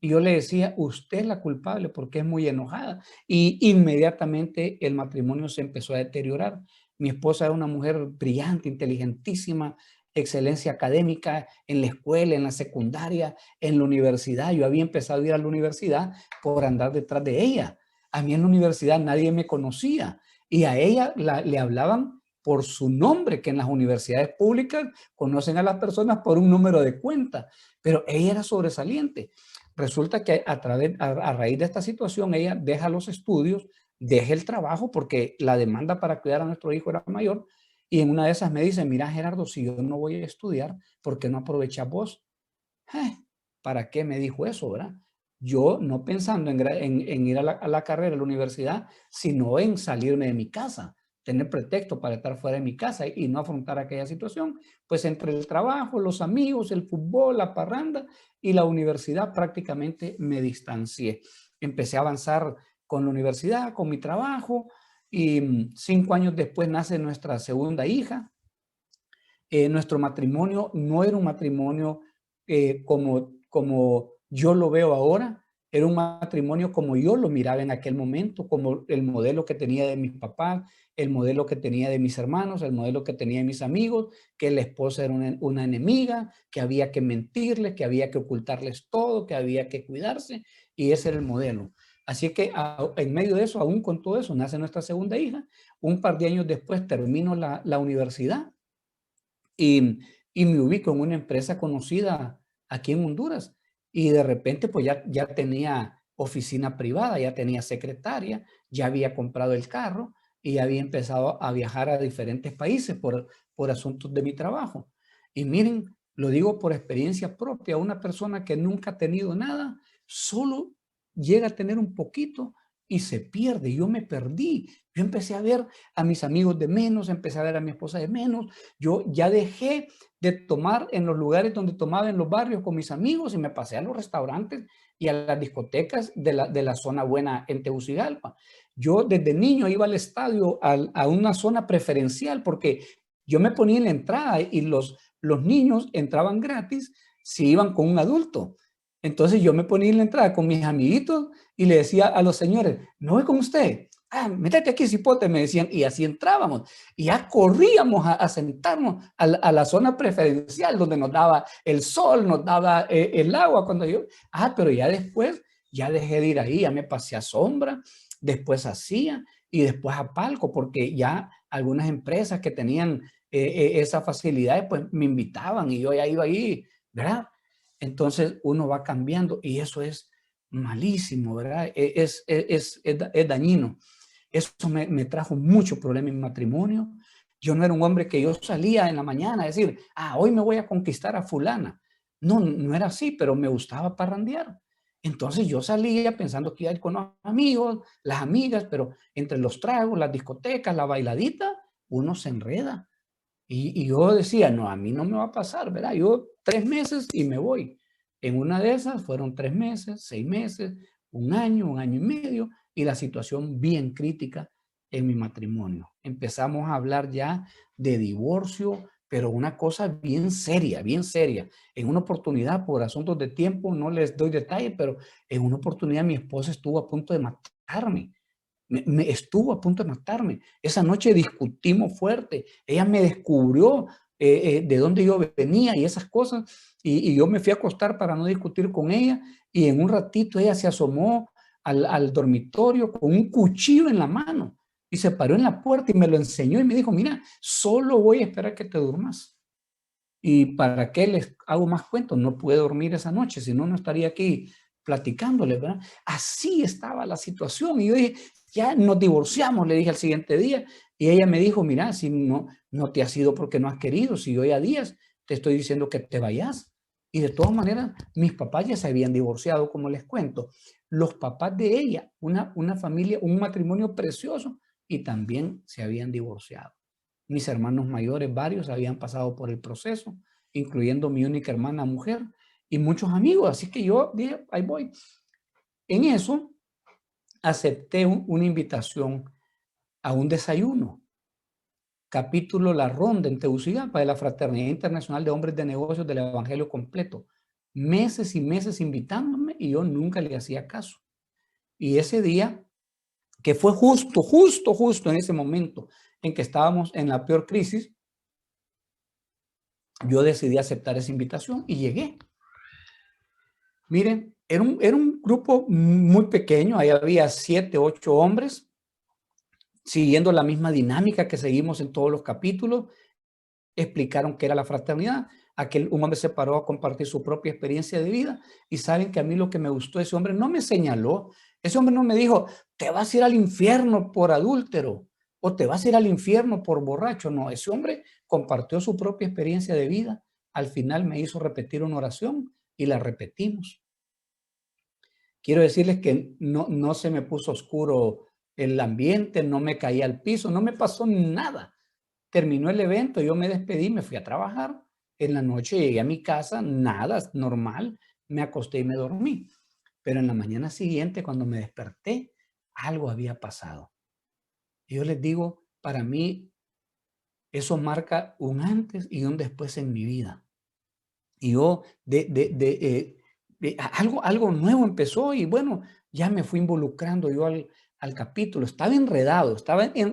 Y yo le decía, usted es la culpable porque es muy enojada. Y inmediatamente el matrimonio se empezó a deteriorar. Mi esposa era una mujer brillante, inteligentísima, excelencia académica en la escuela, en la secundaria, en la universidad. Yo había empezado a ir a la universidad por andar detrás de ella. A mí en la universidad nadie me conocía y a ella le hablaban por su nombre, que en las universidades públicas conocen a las personas por un número de cuenta, pero ella era sobresaliente. Resulta que a raíz de esta situación, ella deja los estudios, deja el trabajo porque la demanda para cuidar a nuestro hijo era mayor. Y en una de esas me dice, mira Gerardo, si yo no voy a estudiar, ¿por qué no aprovechas vos? ¿Para qué me dijo eso, verdad? Yo no pensando en ir a la carrera, a la universidad, sino en salirme de mi casa, tener pretexto para estar fuera de mi casa y no afrontar aquella situación. Pues entre el trabajo, los amigos, el fútbol, la parranda y la universidad prácticamente me distancié. Empecé a avanzar con la universidad, con mi trabajo y 5 años después nace nuestra segunda hija. Nuestro matrimonio no era un matrimonio como yo lo veo ahora, era un matrimonio como yo lo miraba en aquel momento, como el modelo que tenía de mis papás, el modelo que tenía de mis hermanos, el modelo que tenía de mis amigos, que la esposa era una enemiga, que había que mentirle, que había que ocultarles todo, que había que cuidarse, y ese era el modelo. Así que en medio de eso, aún con todo eso, nace nuestra segunda hija. Un par de años después termino la universidad y me ubico en una empresa conocida aquí en Honduras. Y de repente pues ya tenía oficina privada, ya tenía secretaria, ya había comprado el carro y ya había empezado a viajar a diferentes países por asuntos de mi trabajo. Y miren, lo digo por experiencia propia, una persona que nunca ha tenido nada, solo llega a tener un poquito y se pierde. Yo me perdí. Yo empecé a ver a mis amigos de menos, empecé a ver a mi esposa de menos. Yo ya dejé de tomar en los lugares donde tomaba en los barrios con mis amigos y me pasé a los restaurantes y a las discotecas de la zona buena en Tegucigalpa. Yo desde niño iba al estadio a una zona preferencial porque yo me ponía en la entrada y los niños entraban gratis si iban con un adulto. Entonces yo me ponía en la entrada con mis amiguitos y le decía a los señores, ¿me voy con usted? Métete aquí, cipote, me decían, y así entrábamos. Y ya corríamos a sentarnos a la zona preferencial donde nos daba el sol, nos daba el agua. Cuando yo, pero ya después, ya dejé de ir ahí, ya me pasé a sombra, después hacía y después a palco, porque ya algunas empresas que tenían esa facilidad, pues me invitaban y yo ya iba ahí, ¿verdad? Entonces uno va cambiando y eso es malísimo, ¿verdad? Es dañino. Eso me trajo mucho problema en mi matrimonio. Yo no era un hombre que yo salía en la mañana a decir, hoy me voy a conquistar a fulana. No, no era así, pero me gustaba parrandear. Entonces yo salía pensando que iba a ir con los amigos, las amigas, pero entre los tragos, las discotecas, la bailadita, uno se enreda. Y yo decía, no, a mí no me va a pasar, ¿verdad? Yo 3 meses y me voy. En una de esas fueron 3 meses, 6 meses, 1 año y medio, y la situación bien crítica en mi matrimonio. Empezamos a hablar ya de divorcio, pero una cosa bien seria, bien seria. En una oportunidad, por asuntos de tiempo, no les doy detalles, pero en una oportunidad mi esposa estuvo a punto de matarme. Me estuvo a punto de matarme. Esa noche discutimos fuerte. Ella me descubrió de dónde yo venía y esas cosas. Y yo me fui a acostar para no discutir con ella. Y en un ratito ella se asomó al dormitorio con un cuchillo en la mano. Y se paró en la puerta y me lo enseñó y me dijo, mira, solo voy a esperar que te durmas. ¿Y para qué les hago más cuentos? No pude dormir esa noche, si no, no estaría aquí platicándoles, ¿verdad? Así estaba la situación. Y yo dije, ya nos divorciamos, le dije al siguiente día. Y ella me dijo, mira, si no te has ido porque no has querido, si yo ya días te estoy diciendo que te vayas. Y de todas maneras, mis papás ya se habían divorciado, como les cuento. Los papás de ella, una familia, un matrimonio precioso, y también se habían divorciado. Mis hermanos mayores, varios, habían pasado por el proceso, incluyendo mi única hermana mujer y muchos amigos. Así que yo dije, ahí voy. En eso, acepté una invitación a un desayuno. Capítulo La Ronda en Tegucigalpa de la Fraternidad Internacional de Hombres de Negocios del Evangelio Completo. Meses y meses invitándome y yo nunca le hacía caso. Y ese día, que fue justo en ese momento en que estábamos en la peor crisis, yo decidí aceptar esa invitación y llegué. Miren, era un grupo muy pequeño, ahí había 7, 8 hombres, siguiendo la misma dinámica que seguimos en todos los capítulos. Explicaron qué era la fraternidad. Un hombre se paró a compartir su propia experiencia de vida y saben que a mí lo que me gustó, ese hombre no me señaló, ese hombre no me dijo, te vas a ir al infierno por adúltero o te vas a ir al infierno por borracho. No, ese hombre compartió su propia experiencia de vida. Al final me hizo repetir una oración y la repetimos. Quiero decirles que no se me puso oscuro el ambiente, no me caí al piso, no me pasó nada. Terminó el evento, yo me despedí, me fui a trabajar. En la noche llegué a mi casa, nada, normal, me acosté y me dormí. Pero en la mañana siguiente, cuando me desperté, algo había pasado. Y yo les digo, para mí, eso marca un antes y un después en mi vida. Y yo, algo nuevo empezó y bueno, ya me fui involucrando yo al capítulo. Estaba enredado,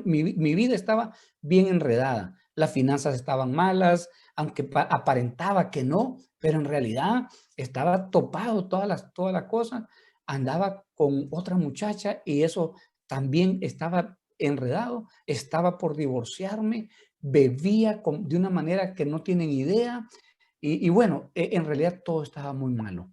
mi vida estaba bien enredada. Las finanzas estaban malas, aunque aparentaba que no, pero en realidad estaba topado toda la cosa. Andaba con otra muchacha y eso también estaba enredado. Estaba por divorciarme, bebía de una manera que no tienen idea. Y bueno, en realidad todo estaba muy malo.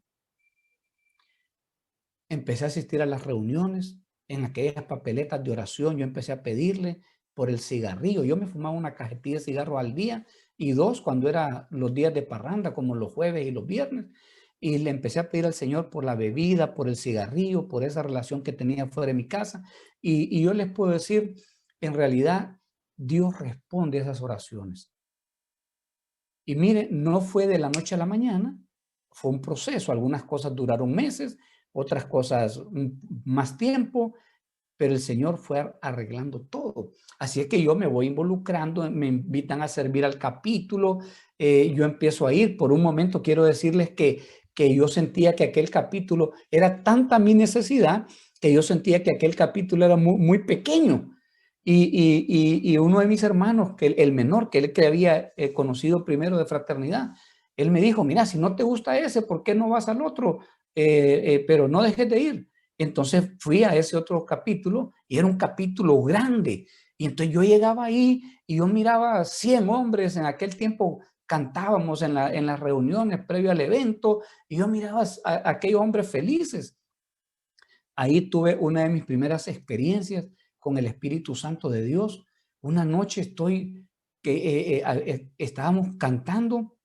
Empecé a asistir a las reuniones, en aquellas papeletas de oración, yo empecé a pedirle por el cigarrillo. Yo me fumaba una cajetilla de cigarro al día y 2 cuando eran los días de parranda, como los jueves y los viernes. Y le empecé a pedir al Señor por la bebida, por el cigarrillo, por esa relación que tenía fuera de mi casa. Y yo les puedo decir, en realidad, Dios responde a esas oraciones. Y mire, no fue de la noche a la mañana, fue un proceso. Algunas cosas duraron meses, otras cosas más tiempo, pero el Señor fue arreglando todo. Así es que yo me voy involucrando, me invitan a servir al capítulo, yo empiezo a ir. Por un momento quiero decirles que yo sentía que aquel capítulo era tanta mi necesidad que yo sentía que aquel capítulo era muy, muy pequeño. Y uno de mis hermanos, que el menor, que él que había conocido primero de fraternidad, él me dijo, mira, si no te gusta ese, ¿por qué no vas al otro? Pero no dejes de ir. Entonces fui a ese otro capítulo y era un capítulo grande. Y entonces yo llegaba ahí y yo miraba 100 hombres. En aquel tiempo cantábamos en las reuniones previo al evento y yo miraba a aquellos hombres felices. Ahí tuve una de mis primeras experiencias con el Espíritu Santo de Dios. Una noche estábamos cantando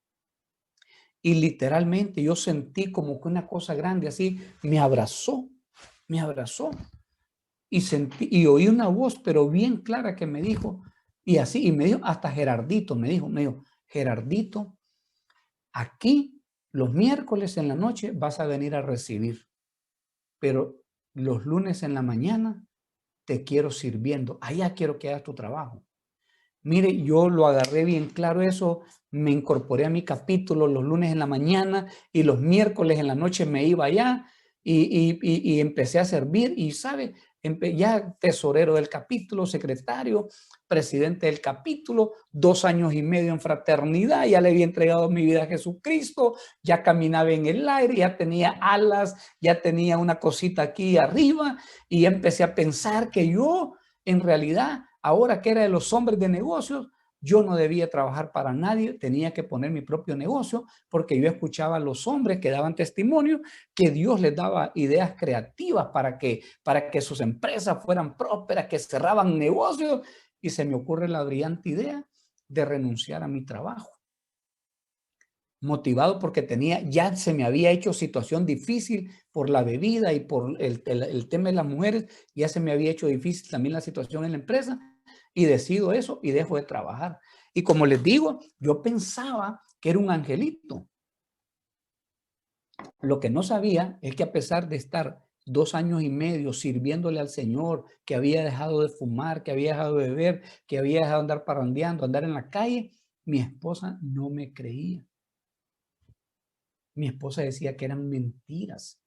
y literalmente yo sentí como que una cosa grande así me abrazó y oí una voz pero bien clara que me dijo, y me dijo, hasta Gerardito me dijo, Gerardito, aquí los miércoles en la noche vas a venir a recibir, pero los lunes en la mañana te quiero sirviendo, allá quiero que hagas tu trabajo. Mire, yo lo agarré bien claro eso, me incorporé a mi capítulo los lunes en la mañana y los miércoles en la noche me iba allá y empecé a servir y, ¿sabe? Ya tesorero del capítulo, secretario, presidente del capítulo, 2 años y medio en fraternidad, ya le había entregado mi vida a Jesucristo, ya caminaba en el aire, ya tenía alas, ya tenía una cosita aquí arriba y empecé a pensar que yo, en realidad, ahora que era de los hombres de negocios, yo no debía trabajar para nadie, tenía que poner mi propio negocio, porque yo escuchaba a los hombres que daban testimonio que Dios les daba ideas creativas para que sus empresas fueran prósperas, que cerraban negocios, y se me ocurre la brillante idea de renunciar a mi trabajo. Motivado porque ya se me había hecho situación difícil por la bebida y por el tema de las mujeres, ya se me había hecho difícil también la situación en la empresa, y decido eso y dejo de trabajar. Y como les digo, yo pensaba que era un angelito. Lo que no sabía es que a pesar de estar 2 años y medio sirviéndole al Señor, que había dejado de fumar, que había dejado de beber, que había dejado de andar parrandeando, andar en la calle, mi esposa no me creía. Mi esposa decía que eran mentiras.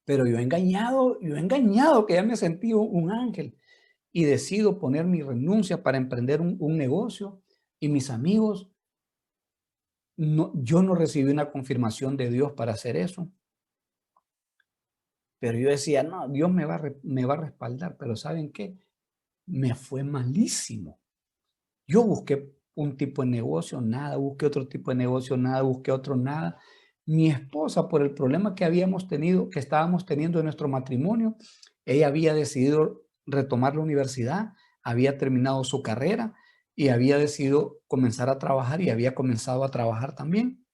Pero yo he engañado, que ya me sentí un ángel y decido poner mi renuncia para emprender un negocio, y mis amigos, yo no recibí una confirmación de Dios para hacer eso. Pero yo decía, no, Dios me va a respaldar. Pero ¿saben qué? Me fue malísimo. Yo busqué un tipo de negocio, nada. Busqué otro tipo de negocio, nada. Busqué otro, nada. Mi esposa, por el problema que habíamos tenido, que estábamos teniendo en nuestro matrimonio, ella había decidido retomar la universidad, había terminado su carrera y había decidido comenzar a trabajar, y había comenzado a trabajar también.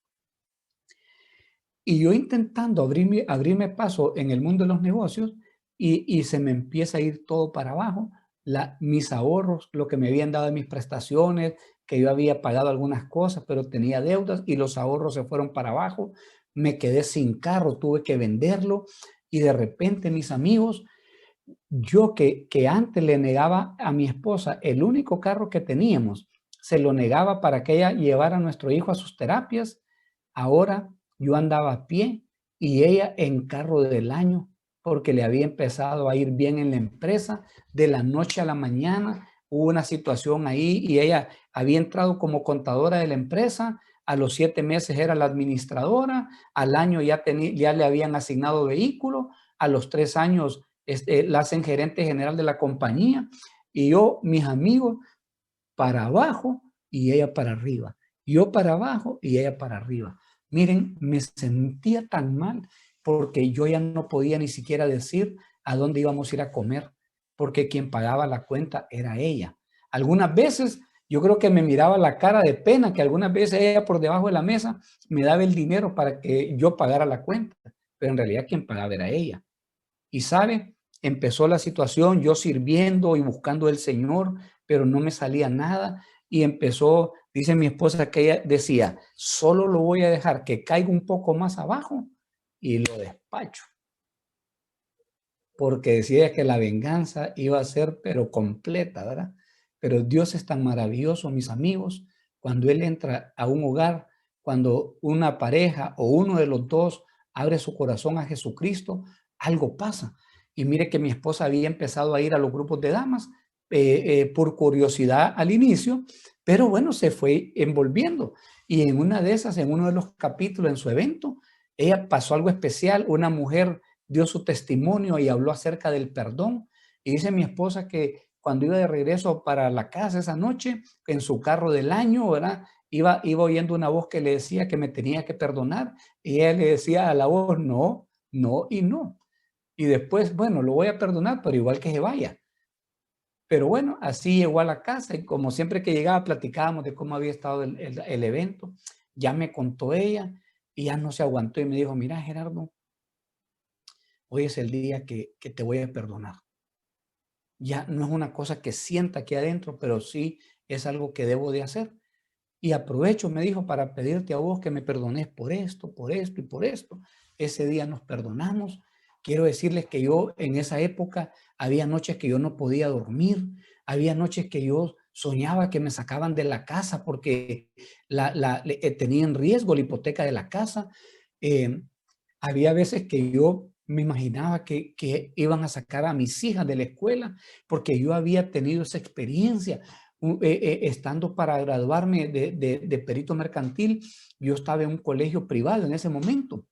Y yo intentando abrirme paso en el mundo de los negocios, y se me empieza a ir todo para abajo. Mis ahorros, lo que me habían dado de mis prestaciones, que yo había pagado algunas cosas, pero tenía deudas y los ahorros se fueron para abajo. Me quedé sin carro, tuve que venderlo, y de repente, mis amigos, yo que antes le negaba a mi esposa el único carro que teníamos, se lo negaba para que ella llevara a nuestro hijo a sus terapias. Ahora yo andaba a pie y ella en carro del año, porque le había empezado a ir bien en la empresa. De la noche a la mañana hubo una situación ahí y ella había entrado como contadora de la empresa. A los 7 meses era la administradora. Al año ya le habían asignado vehículo. A los 3 años la hacen gerente general de la compañía. Y yo, mis amigos, para abajo y ella para arriba. Yo para abajo y ella para arriba. Miren, me sentía tan mal porque yo ya no podía ni siquiera decir a dónde íbamos a ir a comer, porque quien pagaba la cuenta era ella. Algunas veces yo creo que me miraba la cara de pena, que algunas veces ella por debajo de la mesa me daba el dinero para que yo pagara la cuenta, pero en realidad quien pagaba era ella. Y sabe, empezó la situación, yo sirviendo y buscando al Señor, pero no me salía nada. Y empezó, dice mi esposa, que ella decía, solo lo voy a dejar que caiga un poco más abajo y lo despacho. Porque decía que la venganza iba a ser, pero completa, ¿verdad? Pero Dios es tan maravilloso, mis amigos, cuando Él entra a un hogar, cuando una pareja o uno de los dos abre su corazón a Jesucristo, algo pasa. Y mire que mi esposa había empezado a ir a los grupos de damas por curiosidad al inicio, pero bueno, se fue envolviendo. Y en una de esas, en uno de los capítulos, en su evento, ella pasó algo especial. Una mujer dio su testimonio y habló acerca del perdón. Y dice mi esposa que cuando iba de regreso para la casa esa noche, en su carro del año, ¿verdad? Iba oyendo una voz que le decía que me tenía que perdonar. Y ella le decía a la voz, no, no y no. Y después, bueno, lo voy a perdonar, pero igual que se vaya. Pero bueno, así llegó a la casa y como siempre que llegaba platicábamos de cómo había estado el evento. Ya me contó ella y ya no se aguantó y me dijo, mira, Gerardo, hoy es el día que te voy a perdonar. Ya no es una cosa que sienta aquí adentro, pero sí es algo que debo de hacer. Y aprovecho, me dijo, para pedirte a vos que me perdones por esto y por esto. Ese día nos perdonamos. Quiero decirles que yo en esa época había noches que yo no podía dormir. Había noches que yo soñaba que me sacaban de la casa porque tenía en riesgo la hipoteca de la casa. Había veces que yo me imaginaba que iban a sacar a mis hijas de la escuela porque yo había tenido esa experiencia. Estando para graduarme de perito mercantil, yo estaba en un colegio privado en ese momento,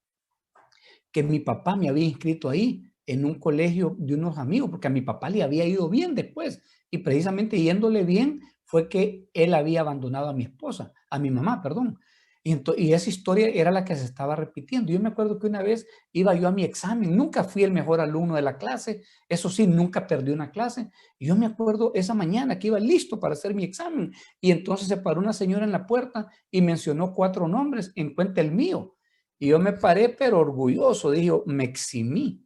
que mi papá me había inscrito ahí en un colegio de unos amigos, porque a mi papá le había ido bien después, y precisamente yéndole bien fue que él había abandonado a mi esposa, a mi mamá, perdón. Y esa historia era la que se estaba repitiendo. Yo me acuerdo que una vez iba yo a mi examen, nunca fui el mejor alumno de la clase, eso sí, nunca perdí una clase. Y yo me acuerdo esa mañana que iba listo para hacer mi examen y entonces se paró una señora en la puerta y mencionó 4 nombres, en cuenta el mío. Y yo me paré, pero orgulloso, dije, me eximí.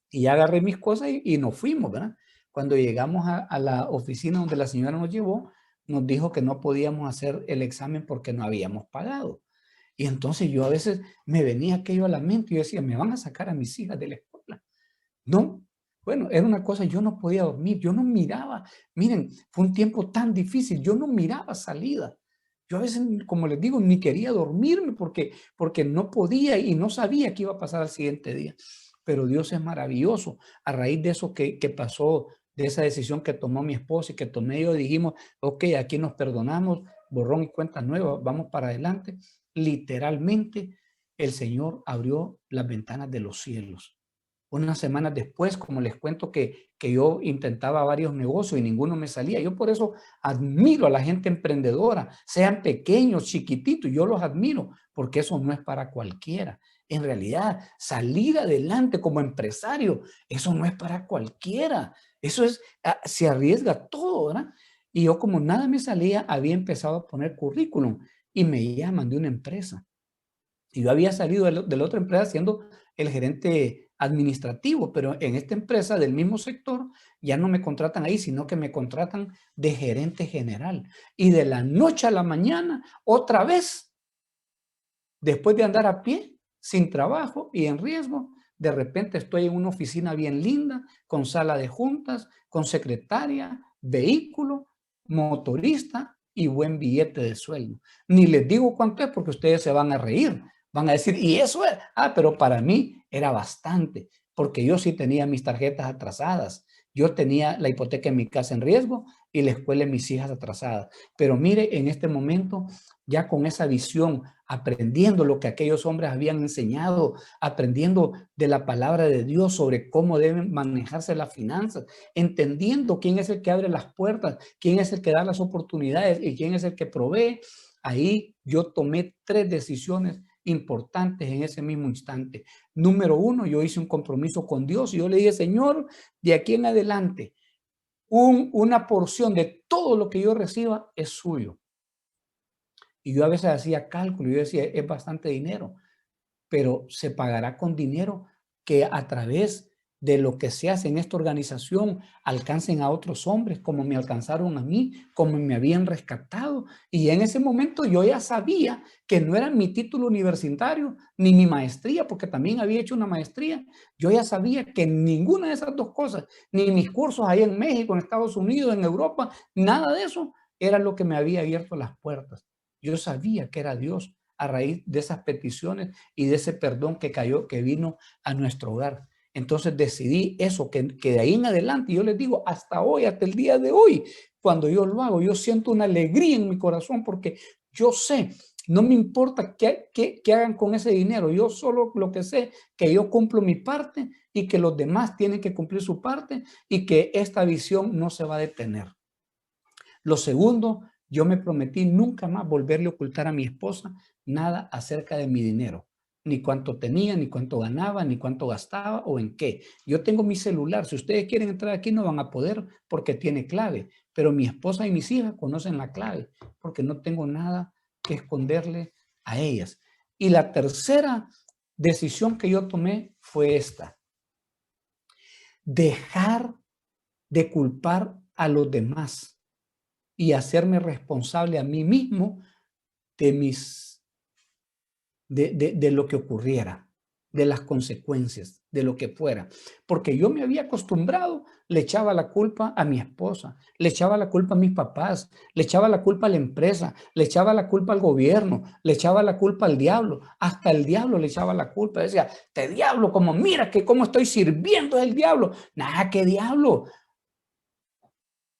Y ya agarré mis cosas y nos fuimos, ¿verdad? Cuando llegamos a la oficina donde la señora nos llevó, nos dijo que no podíamos hacer el examen porque no habíamos pagado. Y entonces yo a veces me venía aquello a la mente y yo decía, me van a sacar a mis hijas de la escuela. No, bueno, era una cosa, yo no podía dormir, yo no miraba, miren, fue un tiempo tan difícil, yo no miraba salida. Yo a veces, como les digo, ni quería dormirme porque no podía y no sabía qué iba a pasar al siguiente día. Pero Dios es maravilloso. A raíz de eso que pasó, de esa decisión que tomó mi esposa y que tomé yo, dijimos, ok, aquí nos perdonamos, borrón y cuenta nueva, vamos para adelante. Literalmente, el Señor abrió las ventanas de los cielos. Unas semanas después, como les cuento que yo intentaba varios negocios y ninguno me salía. Yo por eso admiro a la gente emprendedora, sean pequeños, chiquititos, yo los admiro, porque eso no es para cualquiera. En realidad, salir adelante como empresario, eso no es para cualquiera. Eso es, se arriesga todo, ¿verdad? Y yo como nada me salía, había empezado a poner currículum y me llaman de una empresa. Y yo había salido de la otra empresa siendo el gerente administrativo, pero en esta empresa del mismo sector ya no me contratan ahí, sino que me contratan de gerente general. Y de la noche a la mañana, otra vez, después de andar a pie, sin trabajo y en riesgo, de repente estoy en una oficina bien linda, con sala de juntas, con secretaria, vehículo, motorista y buen billete de sueldo. Ni les digo cuánto es porque ustedes se van a reír. Van a decir, ¿y eso es? Pero para mí era bastante, porque yo sí tenía mis tarjetas atrasadas. Yo tenía la hipoteca en mi casa en riesgo y la escuela de mis hijas atrasadas. Pero mire, en este momento, ya con esa visión, aprendiendo lo que aquellos hombres habían enseñado, aprendiendo de la palabra de Dios sobre cómo deben manejarse las finanzas, entendiendo quién es el que abre las puertas, quién es el que da las oportunidades y quién es el que provee, ahí yo tomé 3 decisiones importantes en ese mismo instante. Número 1, yo hice un compromiso con Dios y yo le dije, Señor, de aquí en adelante, una porción de todo lo que yo reciba es suyo. Y yo a veces hacía cálculo y yo decía, es bastante dinero, pero se pagará con dinero que a través de lo que se hace en esta organización alcancen a otros hombres como me alcanzaron a mí, como me habían rescatado. Y en ese momento yo ya sabía que no era mi título universitario ni mi maestría, porque también había hecho una maestría. Yo ya sabía que ninguna de esas dos cosas, ni mis cursos ahí en México, en Estados Unidos, en Europa, nada de eso era lo que me había abierto las puertas. Yo sabía que era Dios a raíz de esas peticiones y de ese perdón que cayó, que vino a nuestro hogar. Entonces decidí eso, que de ahí en adelante, yo les digo, hasta hoy, hasta el día de hoy, cuando yo lo hago, yo siento una alegría en mi corazón porque yo sé, no me importa qué hagan con ese dinero, yo solo lo que sé, que yo cumplo mi parte y que los demás tienen que cumplir su parte y que esta visión no se va a detener. Lo segundo, yo me prometí nunca más volverle a ocultar a mi esposa nada acerca de mi dinero. Ni cuánto tenía, ni cuánto ganaba, ni cuánto gastaba o en qué. Yo tengo mi celular. Si ustedes quieren entrar aquí no van a poder porque tiene clave. Pero mi esposa y mis hijas conocen la clave porque no tengo nada que esconderle a ellas. Y la tercera decisión que yo tomé fue esta. Dejar de culpar a los demás y hacerme responsable a mí mismo de lo que ocurriera, de las consecuencias, de lo que fuera. Porque yo me había acostumbrado, le echaba la culpa a mi esposa, le echaba la culpa a mis papás, le echaba la culpa a la empresa, le echaba la culpa al gobierno, le echaba la culpa al diablo, hasta el diablo le echaba la culpa. Decía, este diablo, como mira que cómo estoy sirviendo al diablo. Nada, qué diablo.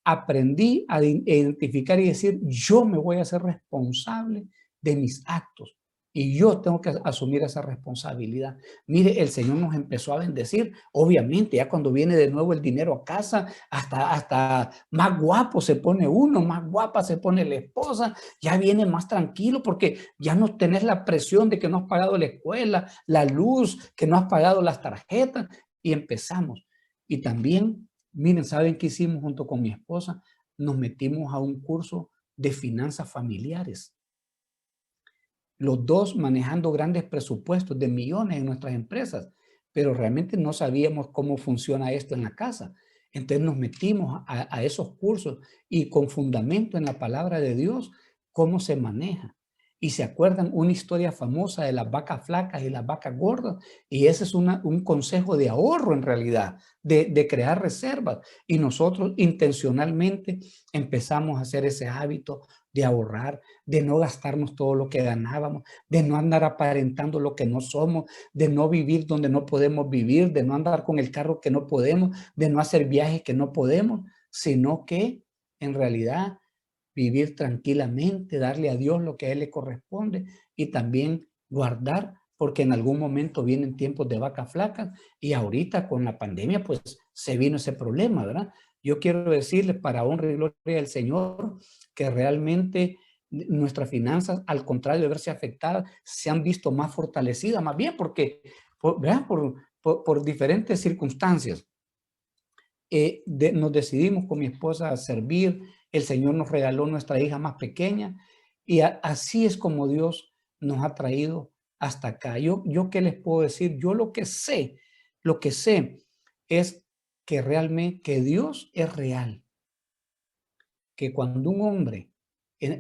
Aprendí a identificar y decir, yo me voy a hacer responsable de mis actos y yo tengo que asumir esa responsabilidad. Mire, el Señor nos empezó a bendecir. Obviamente, ya cuando viene de nuevo el dinero a casa, hasta más guapo se pone uno, más guapa se pone la esposa, ya viene más tranquilo porque ya no tenés la presión de que no has pagado la escuela, la luz, que no has pagado las tarjetas y empezamos. Y también miren, ¿saben qué hicimos junto con mi esposa? Nos metimos a un curso de finanzas familiares. Los dos manejando grandes presupuestos de millones en nuestras empresas, pero realmente no sabíamos cómo funciona esto en la casa. Entonces nos metimos a esos cursos y con fundamento en la palabra de Dios, cómo se maneja. Y se acuerdan una historia famosa de las vacas flacas y las vacas gordas. Y ese es un consejo de ahorro en realidad, de crear reservas. Y nosotros intencionalmente empezamos a hacer ese hábito de ahorrar, de no gastarnos todo lo que ganábamos, de no andar aparentando lo que no somos, de no vivir donde no podemos vivir, de no andar con el carro que no podemos, de no hacer viajes que no podemos, sino que en realidad vivir tranquilamente, darle a Dios lo que a Él le corresponde y también guardar, porque en algún momento vienen tiempos de vacas flacas y ahorita con la pandemia pues se vino ese problema, ¿verdad? Yo quiero decirles para honra y gloria del Señor que realmente nuestras finanzas, al contrario de verse afectadas, se han visto más fortalecidas, más bien porque, ¿verdad? Por diferentes circunstancias. Nos decidimos con mi esposa a servir, el Señor nos regaló nuestra hija más pequeña y así es como Dios nos ha traído hasta acá. Yo ¿qué les puedo decir? Yo lo que sé es que realmente que Dios es real, que cuando un hombre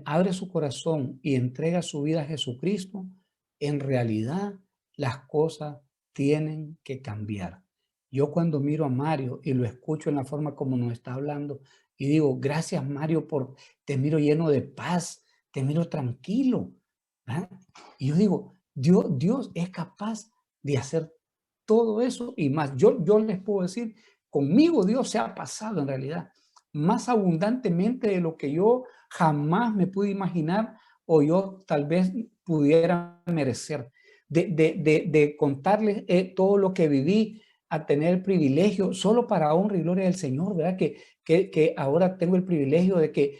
abre su corazón y entrega su vida a Jesucristo, en realidad las cosas tienen que cambiar. Yo cuando miro a Mario y lo escucho en la forma como nos está hablando y digo, gracias Mario, te miro lleno de paz, te miro tranquilo, ¿verdad? Y yo digo, Dios es capaz de hacer todo eso y más. Yo les puedo decir, conmigo Dios se ha pasado en realidad más abundantemente de lo que yo jamás me pude imaginar o yo tal vez pudiera merecer. De contarles todo lo que viví, a tener el privilegio, solo para honra y gloria del Señor, ¿verdad? Que ahora tengo el privilegio de que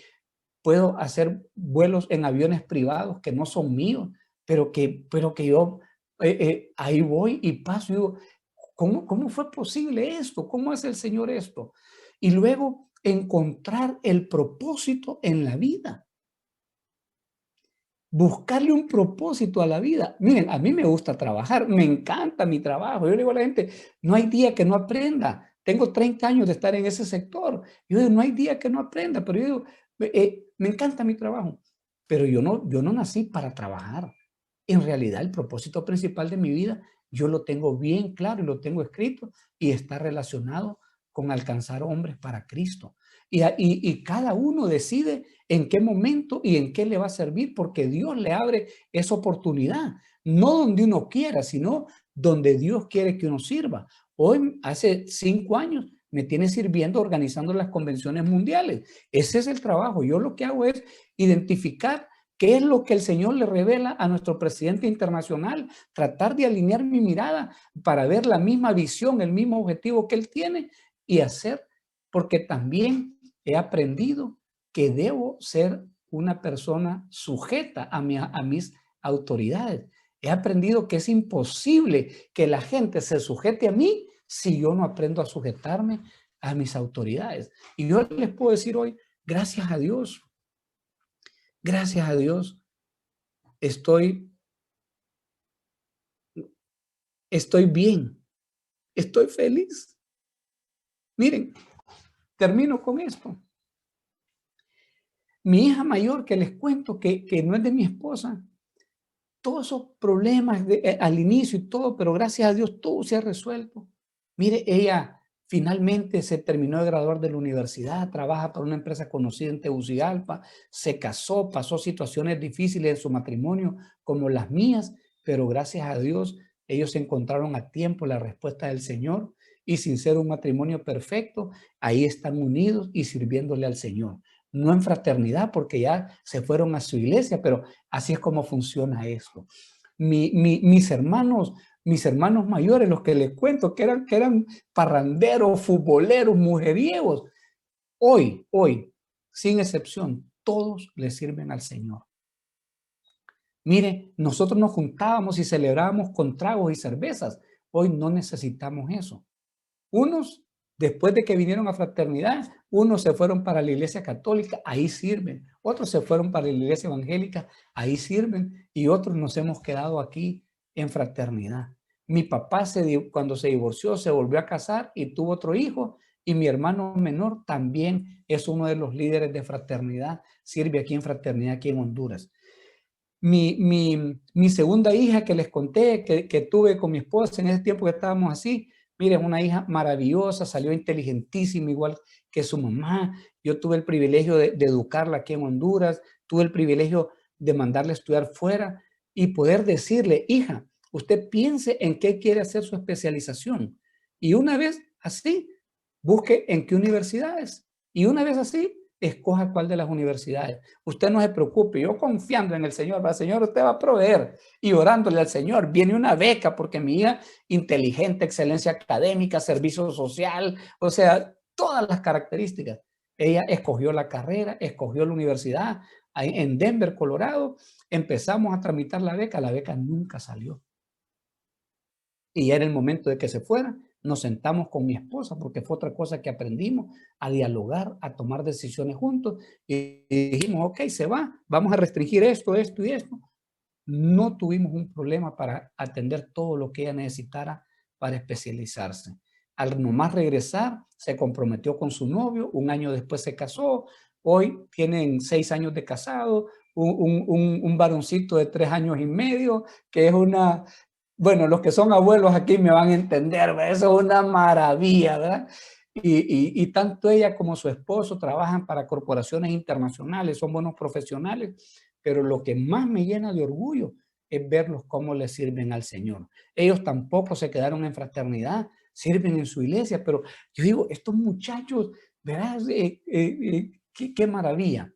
puedo hacer vuelos en aviones privados que no son míos, pero que yo ahí voy y paso y digo, ¿cómo fue posible esto? ¿Cómo hace el Señor esto? Y luego encontrar el propósito en la vida. Buscarle un propósito a la vida. Miren, a mí me gusta trabajar, me encanta mi trabajo. Yo le digo a la gente, no hay día que no aprenda. Tengo 30 años de estar en ese sector. Yo digo, no hay día que no aprenda, pero yo digo, me encanta mi trabajo. Pero yo no nací para trabajar. En realidad, el propósito principal de mi vida, yo lo tengo bien claro y lo tengo escrito y está relacionado con alcanzar hombres para Cristo. Y cada uno decide en qué momento y en qué le va a servir, porque Dios le abre esa oportunidad, no donde uno quiera, sino donde Dios quiere que uno sirva. Hoy, hace 5 años, me tiene sirviendo organizando las convenciones mundiales. Ese es el trabajo. Yo lo que hago es identificar qué es lo que el Señor le revela a nuestro presidente internacional, tratar de alinear mi mirada para ver la misma visión, el mismo objetivo que él tiene y hacer, porque también he aprendido que debo ser una persona sujeta a mis autoridades. He aprendido que es imposible que la gente se sujete a mí si yo no aprendo a sujetarme a mis autoridades. Y yo les puedo decir hoy, gracias a Dios, estoy bien, estoy feliz. Miren, termino con esto. Mi hija mayor, que les cuento que no es de mi esposa, todos esos problemas al inicio y todo, pero gracias a Dios todo se ha resuelto. Mire, ella finalmente se terminó de graduar de la universidad, trabaja para una empresa conocida en Tegucigalpa, se casó, pasó situaciones difíciles en su matrimonio como las mías, pero gracias a Dios ellos encontraron a tiempo la respuesta del Señor y sin ser un matrimonio perfecto, ahí están unidos y sirviéndole al Señor. No en fraternidad porque ya se fueron a su iglesia, pero así es como funciona esto. Mis hermanos mayores, los que les cuento que eran parranderos, futboleros, mujeriegos, hoy, sin excepción, todos le sirven al Señor. Mire, nosotros nos juntábamos y celebrábamos con tragos y cervezas. Hoy no necesitamos eso. Unos, después de que vinieron a fraternidad, unos se fueron para la iglesia católica, ahí sirven. Otros se fueron para la iglesia evangélica, ahí sirven. Y otros nos hemos quedado aquí en fraternidad. Mi papá, cuando se divorció, se volvió a casar y tuvo otro hijo. Y mi hermano menor también es uno de los líderes de fraternidad. Sirve aquí en fraternidad, aquí en Honduras. Mi segunda hija que les conté, que tuve con mi esposa en ese tiempo que estábamos así, miren, una hija maravillosa, salió inteligentísima, igual que su mamá. Yo tuve el privilegio de educarla aquí en Honduras, tuve el privilegio de mandarla a estudiar fuera y poder decirle, hija, usted piense en qué quiere hacer su especialización. Y una vez así, busque en qué universidades. Y una vez así, escoja cuál de las universidades. Usted no se preocupe, yo confiando en el Señor, Señor, usted va a proveer. Y orándole al Señor, viene una beca porque mi hija, inteligente, excelencia académica, servicio social, o sea, todas las características. Ella escogió la carrera, escogió la universidad ahí en Denver, Colorado. Empezamos a tramitar la beca nunca salió. Y era el momento de que se fuera. Nos sentamos con mi esposa, porque fue otra cosa que aprendimos, a dialogar, a tomar decisiones juntos. Y dijimos, ok, se va, vamos a restringir esto, esto y esto. No tuvimos un problema para atender todo lo que ella necesitara para especializarse. Al nomás regresar, se comprometió con su novio, un año después se casó, hoy tienen 6 años de casado, un varoncito de 3 años y medio, que es una... Bueno, los que son abuelos aquí me van a entender, ¿verdad? Eso es una maravilla, ¿verdad? Y tanto ella como su esposo trabajan para corporaciones internacionales, son buenos profesionales, pero lo que más me llena de orgullo es verlos cómo le sirven al Señor. Ellos tampoco se quedaron en fraternidad, sirven en su iglesia, pero yo digo, estos muchachos, ¿verdad? Qué maravilla.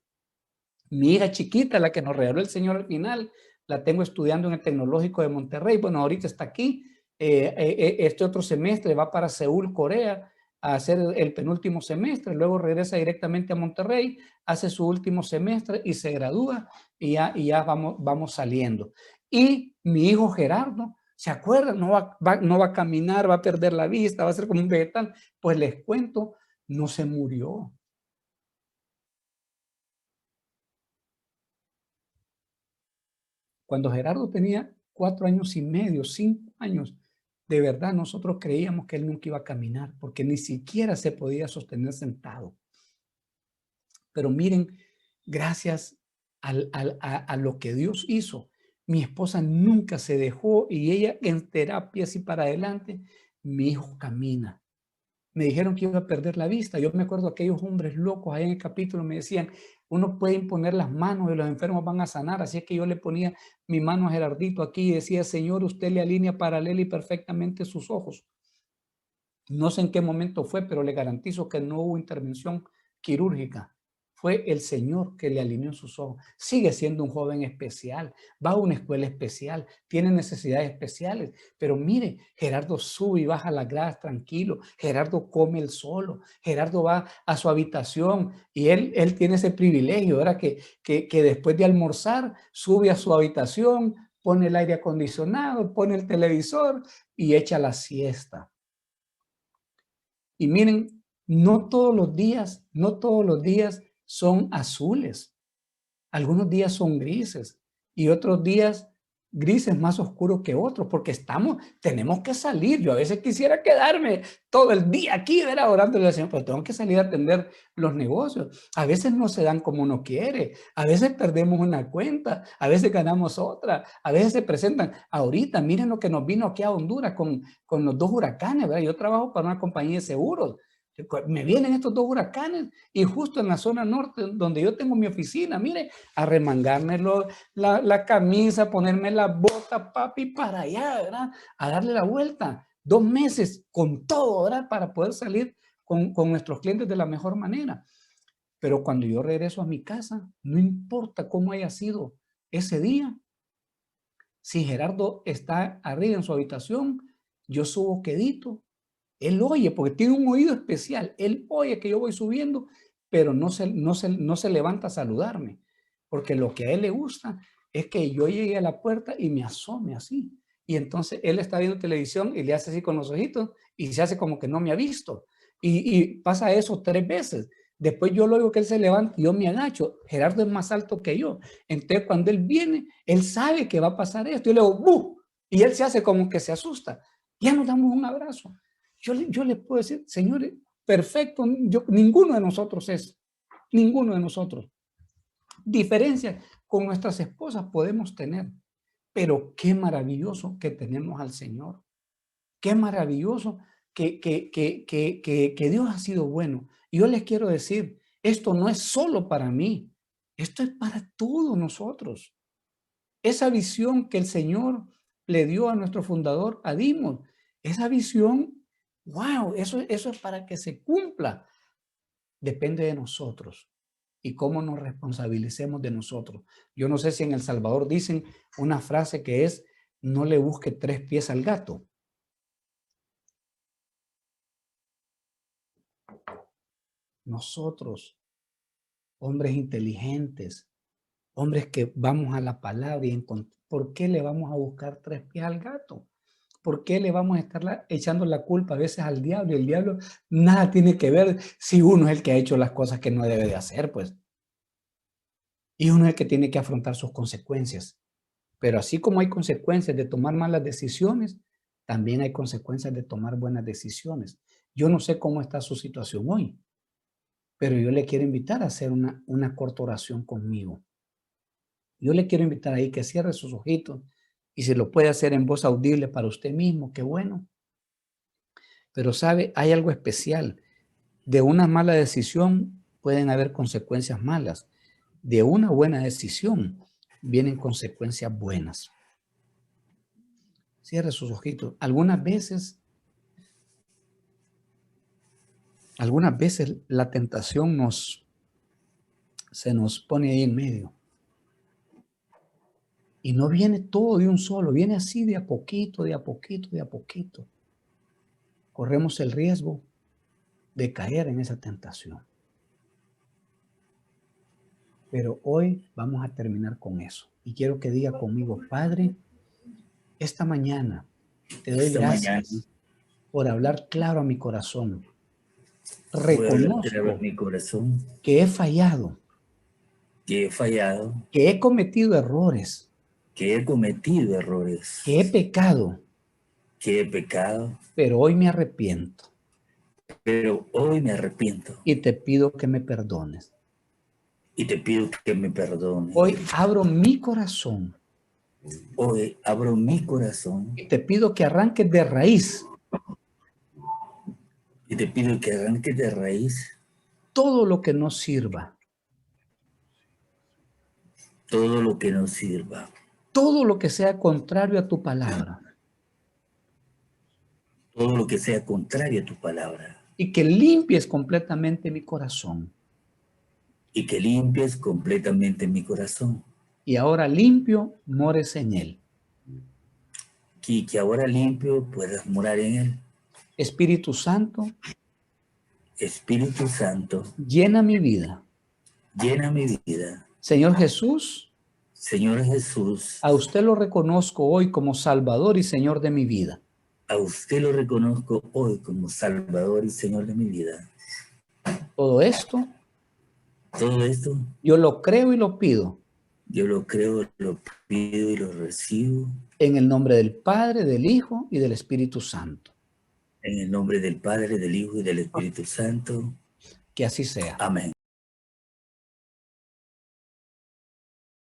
Mi hija chiquita, la que nos regaló el Señor al final, la tengo estudiando en el Tecnológico de Monterrey. Bueno, ahorita está aquí. Este otro semestre va para Seúl, Corea, a hacer el penúltimo semestre. Luego regresa directamente a Monterrey, hace su último semestre y se gradúa y ya vamos saliendo. Y mi hijo Gerardo, ¿se acuerdan? No va a caminar, va a perder la vista, va a ser como un vegetal. Pues les cuento, no se murió. Cuando Gerardo tenía 4 años y medio, 5 años, de verdad nosotros creíamos que él nunca iba a caminar porque ni siquiera se podía sostener sentado. Pero miren, gracias a lo que Dios hizo, mi esposa nunca se dejó y ella en terapia así para adelante, mi hijo camina. Me dijeron que iba a perder la vista. Yo me acuerdo aquellos hombres locos ahí en el capítulo me decían, uno puede imponer las manos y los enfermos van a sanar. Así es que yo le ponía mi mano a Gerardito aquí y decía, Señor, usted le alinea paralela y perfectamente sus ojos. No sé en qué momento fue, pero le garantizo que no hubo intervención quirúrgica. Fue el Señor que le alineó sus ojos. Sigue siendo un joven especial, va a una escuela especial, tiene necesidades especiales. Pero mire, Gerardo sube y baja las gradas tranquilo. Gerardo come él solo. Gerardo va a su habitación y él tiene ese privilegio, ¿verdad? Que después de almorzar sube a su habitación, pone el aire acondicionado, pone el televisor y echa la siesta. Y miren, no todos los días son azules. Algunos días son grises y otros días grises más oscuros que otros porque tenemos que salir. Yo a veces quisiera quedarme todo el día aquí, ¿verdad? Orándole al Señor, pero tengo que salir a atender los negocios. A veces no se dan como uno quiere, a veces perdemos una cuenta, a veces ganamos otra, a veces se presentan. Ahorita, miren lo que nos vino aquí a Honduras con los 2 huracanes, ¿verdad? Yo trabajo para una compañía de seguros. Me vienen estos 2 huracanes y justo en la zona norte donde yo tengo mi oficina, mire, a remangarme la camisa, ponerme la bota, papi, para allá, ¿verdad? A darle la vuelta. 2 meses con todo, ¿verdad? Para poder salir con nuestros clientes de la mejor manera. Pero cuando yo regreso a mi casa, no importa cómo haya sido ese día, si Gerardo está arriba en su habitación, yo subo quedito. Él oye, porque tiene un oído especial. Él oye que yo voy subiendo, pero no se levanta a saludarme. Porque lo que a él le gusta es que yo llegue a la puerta y me asome así. Y entonces él está viendo televisión y le hace así con los ojitos y se hace como que no me ha visto. Y pasa eso 3 veces. Después yo lo oigo que él se levanta y yo me agacho. Gerardo es más alto que yo. Entonces cuando él viene, él sabe que va a pasar esto. Yo le digo, ¡buh! Y él se hace como que se asusta. Ya nos damos un abrazo. Yo les puedo decir, señores, perfecto, ninguno de nosotros es, ninguno de nosotros. Diferencia, con nuestras esposas podemos tener. Pero qué maravilloso que tenemos al Señor. Qué maravilloso que Dios ha sido bueno. Y yo les quiero decir, esto no es solo para mí, esto es para todos nosotros. Esa visión que el Señor le dio a nuestro fundador, a Dimos, esa visión, wow, eso es para que se cumpla. Depende de nosotros y cómo nos responsabilicemos de nosotros. Yo no sé si en El Salvador dicen una frase que es, no le busque 3 pies al gato. Nosotros, hombres inteligentes, hombres que vamos a la palabra y ¿por qué le vamos a buscar 3 pies al gato? ¿Por qué le vamos a estar echando la culpa a veces al diablo? Y el diablo nada tiene que ver si uno es el que ha hecho las cosas que no debe de hacer, pues. Y uno es el que tiene que afrontar sus consecuencias. Pero así como hay consecuencias de tomar malas decisiones, también hay consecuencias de tomar buenas decisiones. Yo no sé cómo está su situación hoy, pero yo le quiero invitar a hacer una corta oración conmigo. Yo le quiero invitar ahí que cierre sus ojitos y si lo puede hacer en voz audible para usted mismo, qué bueno. Pero sabe, hay algo especial. De una mala decisión pueden haber consecuencias malas. De una buena decisión vienen consecuencias buenas. Cierre sus ojitos. Algunas veces la tentación se nos pone ahí en medio. Y no viene todo de un solo, viene así de a poquito, de a poquito, de a poquito. Corremos el riesgo de caer en esa tentación. Pero hoy vamos a terminar con eso. Y quiero que diga conmigo, Padre, esta mañana te doy gracias por hablar claro a mi corazón. Reconozco mi corazón, que he fallado, que he cometido errores, que he cometido que he pecado, pero hoy me arrepiento. Pero hoy me arrepiento. Y te pido que me perdones. Y te pido que me perdones. Hoy abro mi corazón. Hoy abro mi corazón. Y te pido que arranques de raíz. Y te pido que arranques de raíz. Todo lo que no sirva. Todo lo que no sirva. Todo lo que sea contrario a tu palabra. Todo lo que sea contrario a tu palabra. Y que limpies completamente mi corazón. Y que limpies completamente mi corazón. Y ahora limpio, mores en él. Y que ahora limpio puedas morar en él. Espíritu Santo. Espíritu Santo. Llena mi vida. Llena mi vida. Señor Jesús. Señor Jesús. A usted lo reconozco hoy como Salvador y Señor de mi vida. A usted lo reconozco hoy como Salvador y Señor de mi vida. Todo esto. Yo lo creo y lo pido. Yo lo creo, lo pido y lo recibo. En el nombre del Padre, del Hijo y del Espíritu Santo. En el nombre del Padre, del Hijo y del Espíritu Santo. Que así sea. Amén.